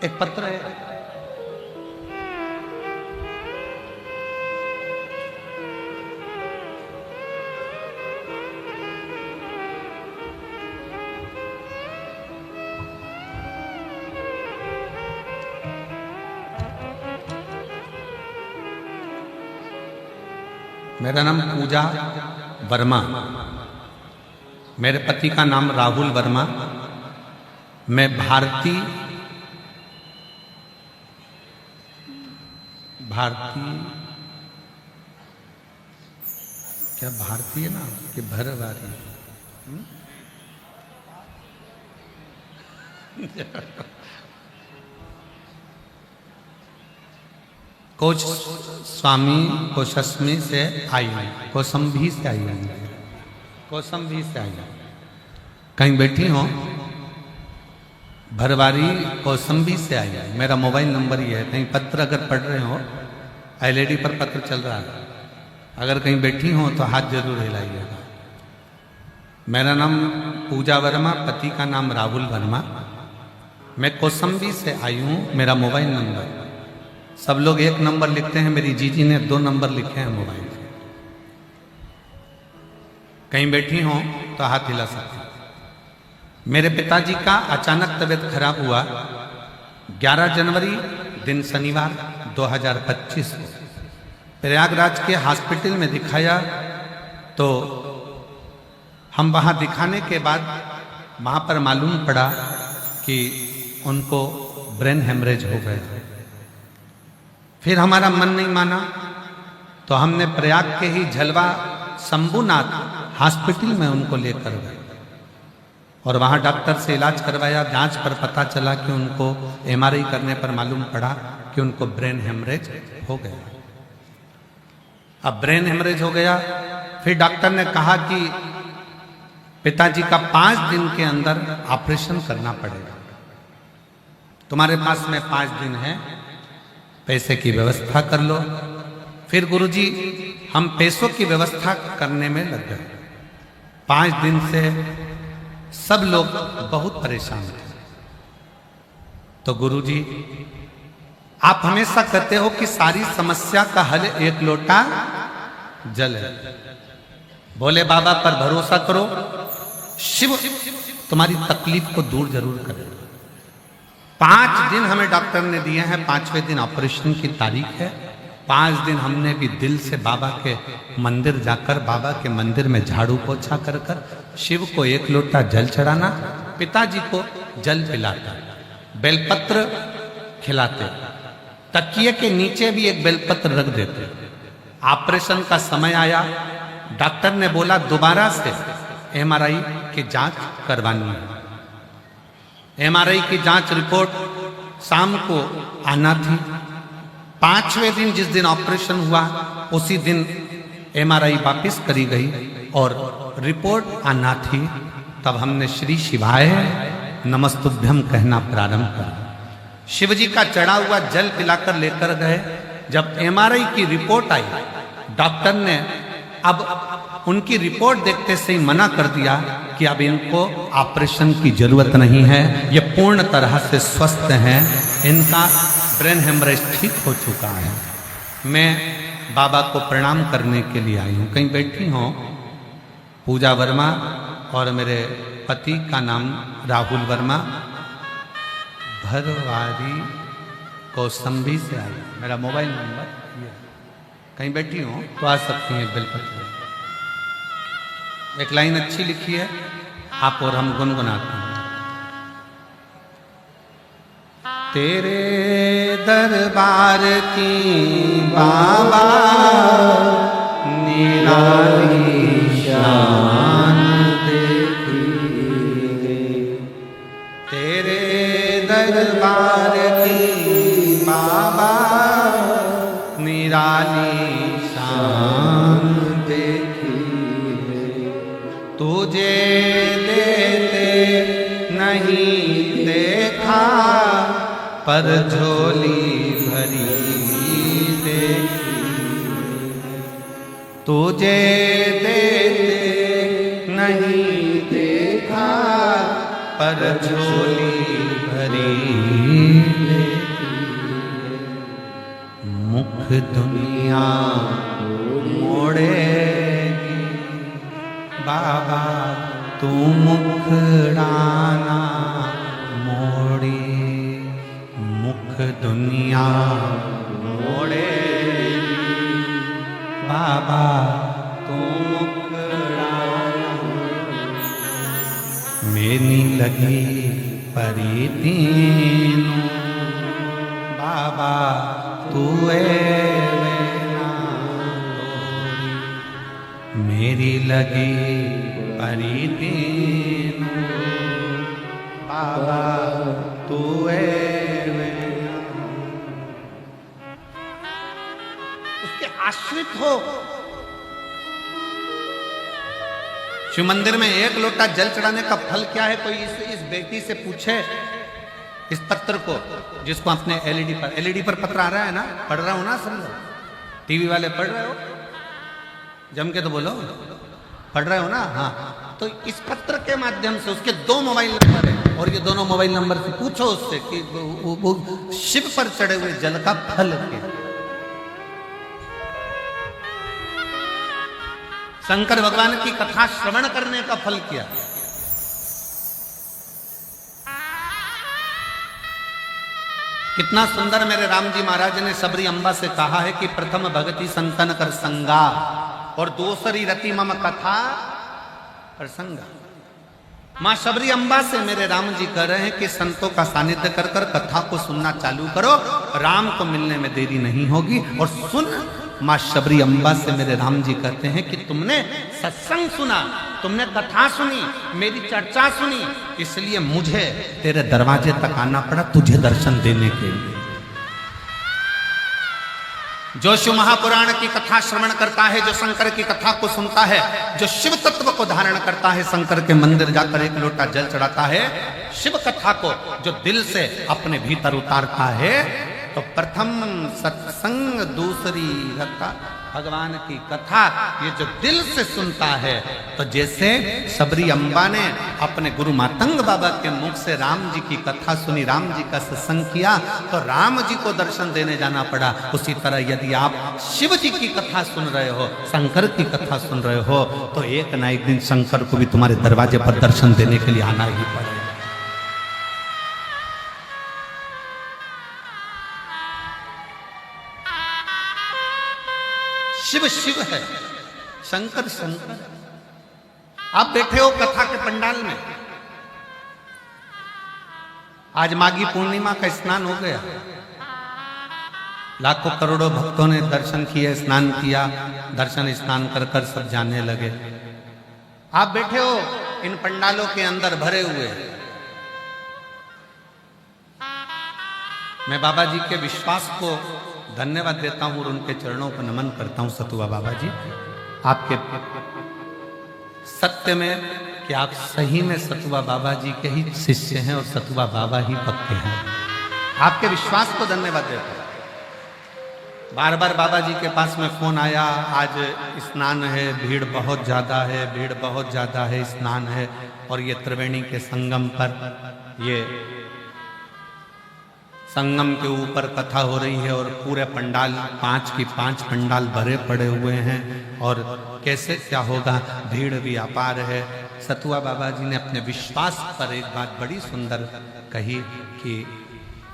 एक पत्र है, मेरा नाम पूजा वर्मा, मेरे पति का नाम राहुल वर्मा। मैं भारतीय क्या भारतीय ना कि भरवारी कोच स्वामी कोशस्मी से आई हूँ, कौसंभी से आई हूँ, कौसंभी से आई हूँ। कहीं बैठी हो? भरवारी कौसंभी से आई हूँ। मेरा मोबाइल नंबर ये है, कहीं पत्र अगर पढ़ रहे हो, एलईडी पर पत्र चल रहा है, अगर कहीं बैठी हो तो हाथ जरूर हिलाइएगा। मेरा नाम पूजा वर्मा, पति का नाम राहुल वर्मा। मैं कौसंभी से आई हूँ। मेरा मोबाइल नंबर, सब लोग 1 नंबर लिखते हैं, मेरी जीजी ने 2 नंबर लिखे हैं मोबाइल से। कहीं बैठी हो तो हाथ हिला सकते हैं। मेरे पिताजी का अचानक तबीयत खराब हुआ 11 जनवरी दिन शनिवार 2025 को। प्रयागराज के हॉस्पिटल में दिखाया तो हम वहाँ दिखाने के बाद वहाँ पर मालूम पड़ा कि उनको ब्रेन हेमरेज हो गया। फिर हमारा मन नहीं माना तो हमने प्रयाग के ही झलवा शंभुनाथ हॉस्पिटल में उनको लेकर गए और वहाँ डॉक्टर से इलाज करवाया। जांच पर पता चला कि उनको एमआरआई करने पर मालूम पड़ा कि उनको ब्रेन हेमरेज हो गया। अब ब्रेन हेमरेज हो गया, फिर डॉक्टर ने कहा कि पिताजी का 5 दिन के अंदर ऑपरेशन करना पड़ेगा, तुम्हारे पास में 5 दिन है, पैसे की व्यवस्था कर लो। फिर गुरुजी हम पैसों की व्यवस्था करने में लग गए। 5 दिन से सब लोग बहुत परेशान थे। तो गुरुजी आप हमेशा कहते हो कि सारी समस्या का हल 1 लोटा जल है। बोले बाबा पर भरोसा करो, शिव तुम्हारी तकलीफ को दूर जरूर करेगा। 5 दिन हमें डॉक्टर ने दिए हैं, 5वें दिन ऑपरेशन की तारीख है। 5 दिन हमने भी दिल से बाबा के मंदिर जाकर, बाबा के मंदिर में झाड़ू पोछा कर कर शिव को 1 लोटा जल चढ़ाना, पिताजी को जल पिलाता, बेलपत्र खिलाते, तकिए के नीचे भी एक बेलपत्र रख देते। ऑपरेशन का समय आया, डॉक्टर ने बोला दोबारा से एमआरआई की जांच करवानी है। एमआरआई की जांच रिपोर्ट शाम को आना थी। 5वें दिन जिस दिन ऑपरेशन हुआ उसी दिन एमआरआई वापस करी गई और रिपोर्ट आना थी। तब हमने श्री शिवाय नमस्तुभ्यम कहना प्रारंभ करा। शिवजी का चढ़ा हुआ जल पिलाकर लेकर गए। जब एमआरआई की रिपोर्ट आई, डॉक्टर ने अब उनकी रिपोर्ट देखते से ही मना कर दिया कि अब इनको ऑपरेशन की जरूरत नहीं है, ये पूर्ण तरह से स्वस्थ हैं, इनका ब्रेन हेमरेज ठीक हो चुका है। मैं बाबा को प्रणाम करने के लिए आई हूँ। कहीं बैठी हूँ? पूजा वर्मा और मेरे पति का नाम राहुल वर्मा, भरवारी कौसंभी से आई। मेरा मोबाइल नंबर ये। कहीं बैठी हो तो आ सकती हैं बेलपत्र। एक लाइन अच्छी लिखी है, आप और हम गुनगुनाते हैं। तेरे दरबार की बाबा निराली शान देखी, तेरे दरबार की बाबा निराली शान देखी, तुझे देते नहीं देखा पर झोली भरी देखी, तुझे देते नहीं देखा पर झोली भरी देखी, मुख दुनिया मोड़ेगी बाबा तू मुखड़ाना मोड़ी, मुख दुनिया मोड़ेगी बाबा तू मेरी लगी परी तीनू बाबा तू मेरी लगी परी तीनू बाबा तू उसके आश्रित हो। शिव मंदिर में एक लोटा जल चढ़ाने का फल क्या है? कोई इस बेटी से पूछे इस पत्र को, जिसको अपने एलईडी पर पत्र आ रहा है ना, पढ़ रहा हो ना सब लोग, टीवी वाले पढ़ रहे हो, जम के तो बोलो, पढ़ रहे हो ना? हाँ, तो इस पत्र के माध्यम से उसके 2 मोबाइल नंबर है और ये दोनों मोबाइल नंबर से पूछो उससे कि वो शिव पर चढ़े हुए जल का फल क्या, शंकर भगवान की कथा श्रवण करने का फल क्या। कितना सुंदर मेरे राम जी महाराज ने सबरी अम्बा से कहा है कि प्रथम भगति संतन कर संगा और दूसरी रति मम कथा प्रसंगा। मां सबरी अम्बा से मेरे राम जी कह रहे हैं कि संतों का सानिध्य कर कर कथा को सुनना चालू करो, राम को मिलने में देरी नहीं होगी। और सुन, मां शबरी अम्बा से मेरे राम जी कहते हैं कि तुमने सत्संग सुना, तुमने कथा सुनी, मेरी चर्चा सुनी, इसलिए मुझे तेरे दरवाजे तक आना पड़ा तुझे दर्शन देने के लिए। जो शिव महापुराण की कथा श्रवण करता है, जो शंकर की कथा को सुनता है, जो शिव तत्व को धारण करता है, शंकर के मंदिर जाकर एक लोटा जल चढ़ाता है, शिव कथा को जो दिल से अपने भीतर उतारता है, तो प्रथम सत्संग, दूसरी रता भगवान की कथा, ये जो दिल से सुनता है, तो जैसे सबरी अम्बा ने अपने गुरु मातंग बाबा के मुख से राम जी की कथा सुनी, राम जी का सत्संग किया, तो राम जी को दर्शन देने जाना पड़ा। उसी तरह यदि आप शिव जी की कथा सुन रहे हो, शंकर की कथा सुन रहे हो, तो एक ना एक दिन शंकर को भी तुम्हारे दरवाजे पर दर्शन देने के लिए आना ही पड़ेगा। शिव शिव है, शंकर शंकर। आप बैठे हो कथा के पंडाल में, आज माघी पूर्णिमा का स्नान हो गया, लाखों करोड़ों भक्तों ने दर्शन किए, स्नान किया, दर्शन स्नान कर कर सब जाने लगे। आप बैठे हो इन पंडालों के अंदर भरे हुए। मैं बाबा जी के विश्वास को धन्यवाद देता हूं और उनके चरणों को नमन करता हूं। सतुआ बाबा जी, आपके सत्य में कि आप सही में सतुआ बाबा जी के ही शिष्य हैं और सतुआ बाबा ही पक्के हैं। आपके विश्वास को धन्यवाद देता हूं। बार बार बाबा जी के पास में फोन आया, आज स्नान है, भीड़ बहुत ज्यादा है, भीड़ बहुत ज्यादा है, स्नान है, और ये त्रिवेणी के संगम पर, ये संगम के ऊपर कथा हो रही है और पूरे पंडाल 5 की 5 पंडाल भरे पड़े हुए हैं, और कैसे क्या होगा, भीड़ भी अपार है। सतुआ बाबा जी ने अपने विश्वास पर एक बात बड़ी सुंदर कही कि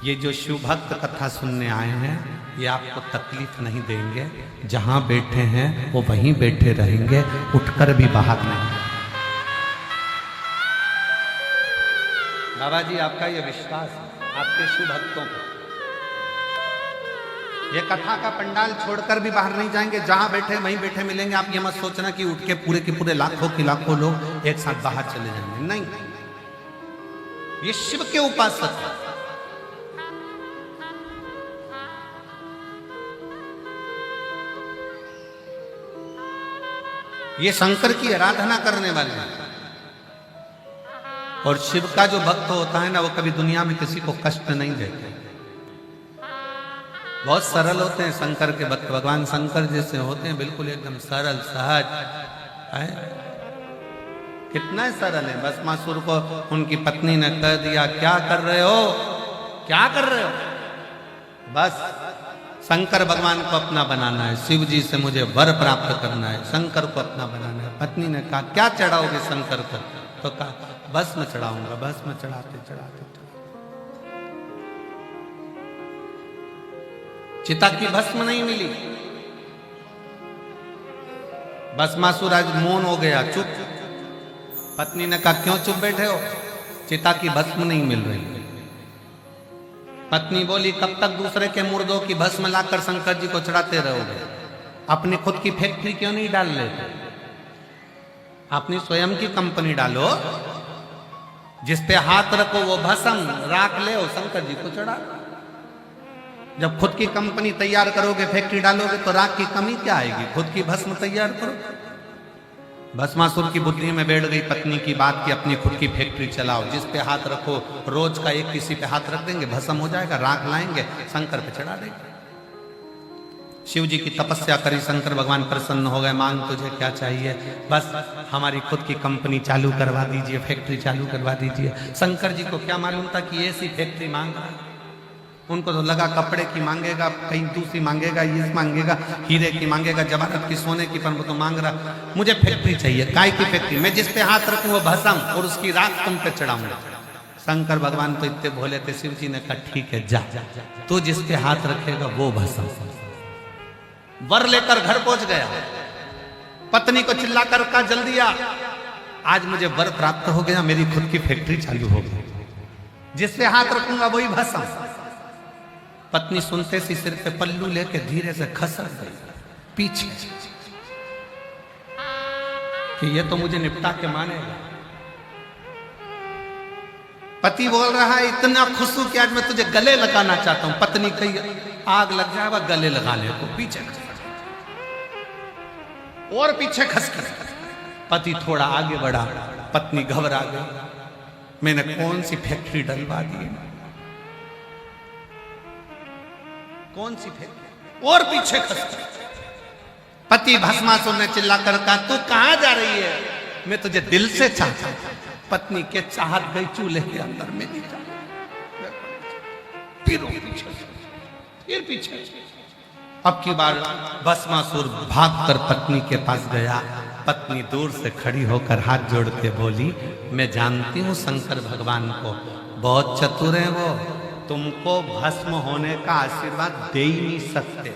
ये जो शिव भक्त कथा सुनने आए हैं, ये आपको तकलीफ नहीं देंगे, जहां बैठे हैं वो वहीं बैठे रहेंगे, उठकर भी बाहर नहीं। बाबा जी, आपका ये विश्वास है आपके शिव भक्तों को, ये कथा का पंडाल छोड़कर भी बाहर नहीं जाएंगे, जहां बैठे वहीं बैठे मिलेंगे। आप ये मत सोचना कि उठ के पूरे के पूरे लाखों के लाखों लोग एक साथ बाहर चले जाएंगे, नहीं। ये शिव के उपासक है। ये शंकर की आराधना करने वाले हैं, और शिव का जो भक्त होता है ना, वो कभी दुनिया में किसी को कष्ट नहीं देते, बहुत सरल होते हैं शंकर के भक्त। भगवान शंकर जैसे होते हैं, बिल्कुल एकदम सरल सहज है। कितना सरल है। भस्मासुर को उनकी पत्नी ने कह दिया, क्या कर रहे हो, क्या कर रहे हो? बस शंकर भगवान को अपना बनाना है, शिव जी से मुझे वर प्राप्त करना है, शंकर को अपना बनाना है। पत्नी ने कहा, क्या चढ़ाओगे शंकर को? तो कहा, भस्म चढ़ाऊंगा। भस्म चढ़ाते चढ़ाते चिता की भस्म नहीं मिली, भस्मासुर आज मौन हो गया, चुप। पत्नी ने कहा क्यों चुप बैठे हो? चिता की भस्म नहीं मिल रही। पत्नी बोली कब तक दूसरे के मुर्दों की भस्म लाकर शंकर जी को चढ़ाते रहोगे? अपनी खुद की फैक्ट्री क्यों नहीं डाल लेते? अपनी स्वयं की कंपनी डालो, जिस पे हाथ रखो वो भस्म राख ले, शंकर जी को चढ़ा। जब खुद की कंपनी तैयार करोगे, फैक्ट्री डालोगे, तो राख की कमी क्या आएगी? खुद की भस्म तैयार करो। भस्मासुर की बुद्धि में बैठ गई पत्नी की बात कि अपनी खुद की फैक्ट्री चलाओ, जिस पे हाथ रखो रोज का एक किसी पे हाथ रख देंगे, भस्म हो जाएगा, राख लाएंगे, शंकर पे चढ़ा देंगे। शिव जी की तपस्या करी, शंकर भगवान प्रसन्न हो गए। मांग तुझे क्या चाहिए? बस हमारी खुद की कंपनी चालू करवा दीजिए, फैक्ट्री चालू करवा दीजिए। शंकर जी को क्या मालूम था कि ऐसी फैक्ट्री मांग रहा है? उनको तो लगा कपड़े की मांगेगा, कहीं दूसरी मांगेगा, ये मांगेगा, हीरे की मांगेगा, जवाहरत की, सोने की, पर वो तो मांग रहा मुझे फैक्ट्री चाहिए। काय की फैक्ट्री? मैं जिस पे हाथ रखूं वो भस्म और उसकी राख तुम पे चढ़ाऊंगा। शंकर भगवान तो इतने भोले थे, शिव जी ने कहा ठीक है जा, तो जिस पे हाथ रखेगा वो भस्म। वर लेकर घर पहुंच गया, पत्नी को चिल्लाकर कहा जल्दी आ, आज मुझे वर प्राप्त हो गया, मेरी खुद की फैक्ट्री चालू हो गई, जिस पे हाथ रखूंगा वही भस्म। पत्नी सुनते सी सिर पे पल्लू लेके धीरे से खसक गई पीछे कि ये तो मुझे निपटा के मानेगा। पति बोल रहा है इतना खुश हूं कि आज मैं तुझे गले लगाना चाहता हूं। पत्नी कही आग लग जाएगा गले लगाने को, पीछे और पीछे खसक। पति थोड़ा आगे बढ़ा, पत्नी घबरा गई, मैंने कौन सी फैक्ट्री डलवा दी, कौन सी फैक्ट्री? और पीछे खस। पति भस्मासुर ने चिल्लाकर कहा तू कहां जा रही है? मैं तुझे दिल से चाहता हूं। पत्नी के चाहत गई चूल्हे के अंदर में नहीं जा, फिर पीछे। अब की बार भस्मासुर भागकर पत्नी के पास गया। पत्नी दूर से खड़ी होकर हाथ जोड़ के बोली मैं जानती हूं शंकर भगवान को, बहुत चतुर है वो, तुमको भस्म होने का आशीर्वाद दे ही नहीं सकते।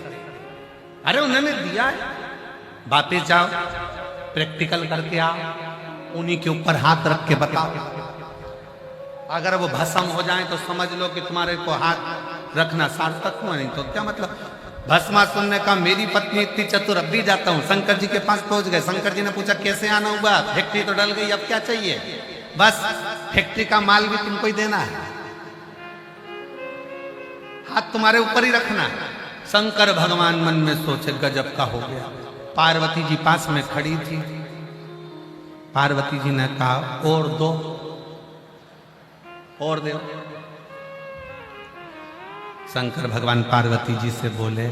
अरे उन्होंने दिया है, वापिस जाओ, प्रैक्टिकल करके आओ, उन्हीं के ऊपर हाथ रख के बताओ। अगर वो भस्म हो जाए तो समझ लो कि तुम्हारे को हाथ रखना सार्थक हुआ, नहीं तो क्या मतलब। भस्मासुर ने कहा मेरी पत्नी इतनी चतुर, अब भी जाता हूं। शंकर जी के पास पहुंच गए। शंकर जी ने पूछा कैसे आना हुआ? फैक्ट्री तो डल गई, अब क्या चाहिए? बस फैक्ट्री का माल भी तुमको ही देना है, हाथ तुम्हारे ऊपर ही रखना। शंकर भगवान मन में सोचे गजब का हो गया। पार्वती जी पास में खड़ी थी। पार्वती जी ने कहा और दो, और दो। शंकर भगवान पार्वती जी से बोले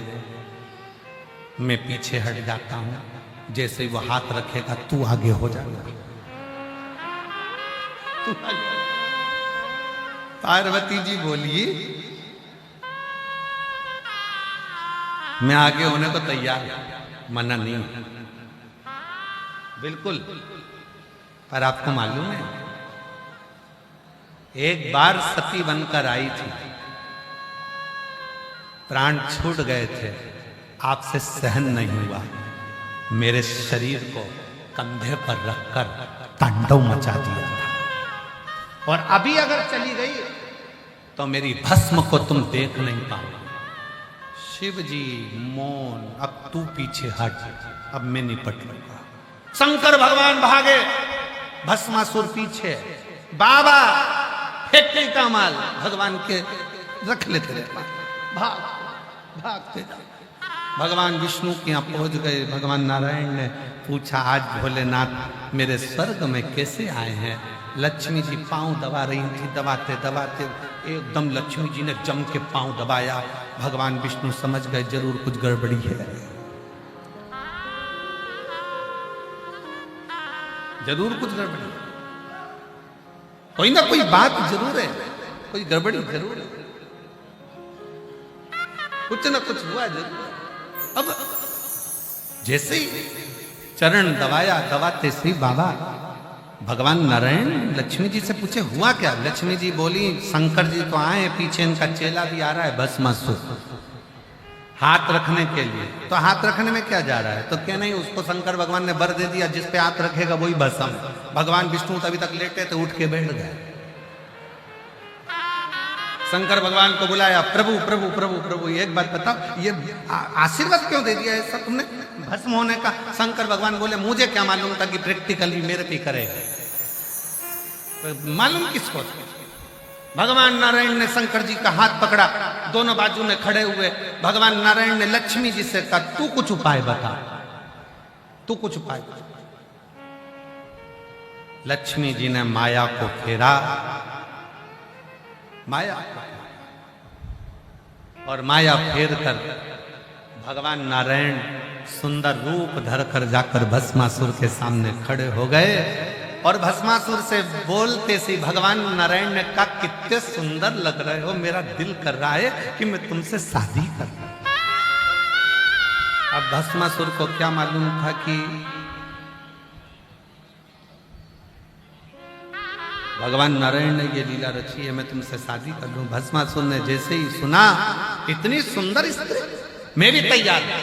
मैं पीछे हट जाता हूं, जैसे वो हाथ रखेगा तू आगे हो जाएगा। पार्वती जी बोली मैं आगे होने को तैयार, मना नहीं बिल्कुल। पर आपको मालूम है एक बार सती बनकर आई थी, प्राण छूट गए थे, आपसे सहन नहीं हुआ, मेरे शरीर को कंधे पर रखकर तांडव मचा दिया था। और अभी अगर चली गई तो मेरी भस्म को तुम देख नहीं पाओगे। शिव जी मौन, अब तू पीछे हट, अब मैं निपट लूंगा। शंकर भगवान भागे, भस्मासुर पीछे। बाबा फैक्ट्री का माल भगवान के रख लेते रहे, भागते भगवान विष्णु के यहाँ पहुंच गए। भगवान नारायण ने पूछा आज भोलेनाथ मेरे स्वर्ग में कैसे आए हैं? लक्ष्मी जी पांव दबा रही थी, दबाते दबाते एकदम लक्ष्मी जी ने जम के पांव दबाया। भगवान विष्णु समझ गए जरूर कुछ गड़बड़ी है, जरूर कुछ गड़बड़ी, कोई ना कोई बात जरूर है, कोई गड़बड़ी जरूर है, कुछ ना कुछ हुआ जरूर। अब जैसे ही चरण दबाया, दबाते से बाबा भगवान नारायण लक्ष्मी जी से पूछे हुआ क्या? लक्ष्मी जी बोली शंकर जी तो आए, पीछे इनका चेला भी आ रहा है भस्मासुर, हाथ रखने के लिए। तो हाथ रखने में क्या जा रहा है? तो क्या नहीं, उसको शंकर भगवान ने वर दे दिया, जिस पे हाथ रखेगा वही भस्म। भगवान विष्णु तभी तक लेटे थे, उठ के बैठ गए। शंकर भगवान को बुलाया, प्रभु प्रभु प्रभु प्रभु एक बात बताओ, ये आशीर्वाद क्यों दे दिया ऐसा तुमने भस्म होने का? शंकर भगवान बोले, मुझे क्या मालूम था कि प्रैक्टिकली मेरे पे करेगा, मालूम किसको? भगवान नारायण ने शंकर जी का हाथ पकड़ा, दोनों बाजू में खड़े हुए। भगवान नारायण ने लक्ष्मी जी से कहा, तू कुछ उपाय बता, तू कुछ उपाय बता। लक्ष्मी जी ने माया को फेरा, माया और माया फेर कर भगवान नारायण सुंदर रूप धरकर जाकर भस्मासुर के सामने खड़े हो गए। और भस्मासुर से बोलते सी भगवान नारायण ने कहा, कितने सुंदर लग रहे हो, मेरा दिल कर रहा है कि मैं तुमसे शादी करूं। अब भस्मासुर को क्या मालूम था कि भगवान नारायण ने ये लीला रची है, मैं तुमसे शादी कर लूं। भस्मासुर ने जैसे ही सुना, इतनी सुंदर स्त्री, मैं भी तैयार हूं।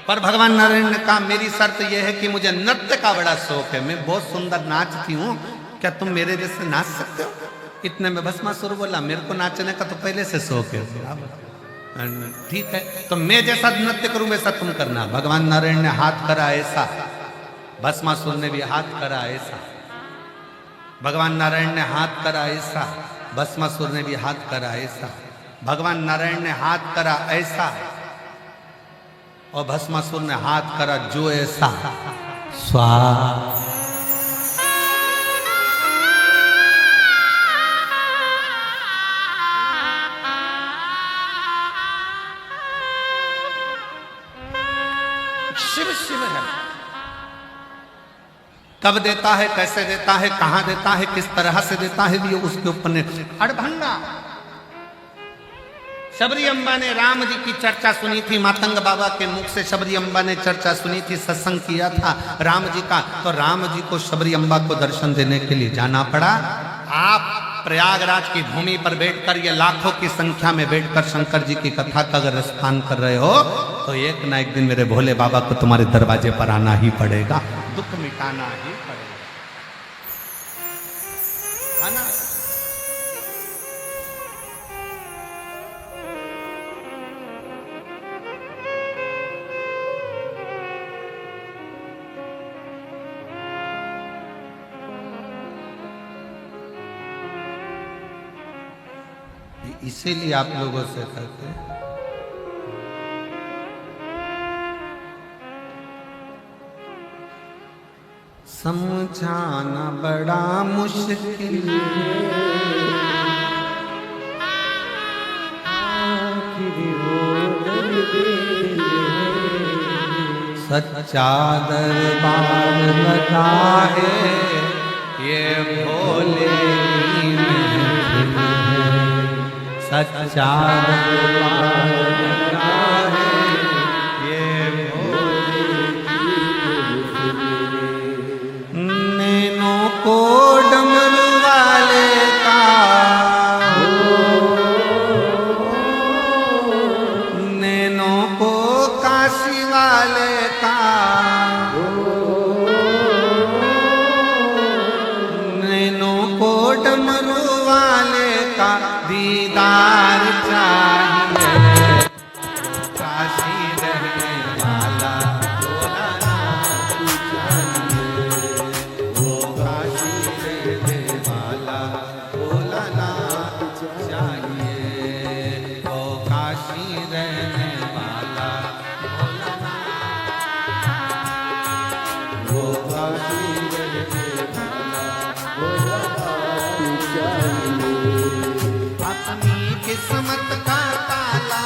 पर भगवान नारायण ने कहा, मेरी शर्त यह है कि मुझे नृत्य का बड़ा शौक है, मैं बहुत सुंदर नाचती हूँ, क्या तुम मेरे जैसे नाच सकते हो? इतने में भस्मासुर बोला, मेरे को नाचने का तो पहले से शौक है। ठीक है, तो मैं जैसा नृत्य करूं वैसा तुम करना। भगवान नारायण ने हाथ करा ऐसा, भस्मासुर ने भी हाथ करा ऐसा। भगवान नारायण ने हाथ करा ऐसा, भस्मासुर ने भी हाथ करा ऐसा। भगवान नारायण ने हाथ करा ऐसा और भस्मासुर ने हाथ करा जो ऐसा। स्वाहा। शिव शिव है। कब देता है, कैसे देता है, कहां देता है, किस तरह से देता है, ये उसके ऊपर ने अड़भंगा। शबरी अम्बा ने राम जी की चर्चा सुनी थी, मातंग बाबा के मुख से शबरी अम्बा ने चर्चा सुनी थी, सत्संग किया था राम जी का। तो राम जी को शबरी अम्बा को दर्शन देने के लिए जाना पड़ा। आप प्रयागराज की भूमि पर बैठकर, ये लाखों की संख्या में बैठकर शंकर जी की कथा का अगर रसपान कर रहे हो, तो एक ना एक दिन मेरे भोले बाबा को तुम्हारे दरवाजे पर आना ही पड़ेगा, दुख मिटाना ही पड़ेगा, है ना? इसीलिए आप लोगों से कहते हैं, समझाना बड़ा मुश्किल सच्चा दरबार लगा है, ये भोले की महफिल है। सच्चा दरबार लगा है, ये भोले की महफिल है। नैनों को डमरू वाले का, नैनों को काशी वाले का, नैनों को डमरू वाले का दीदार चाहिए। काशी रहने वाला भोलानाथ चाहिए, वो काशी रहने वाला भोलानाथ चाहिए, वो काशी रहने वाला भोलानाथ, वो काशी रहने वाला भोलानाथ चाहिए। अपनी किस्मत का ताला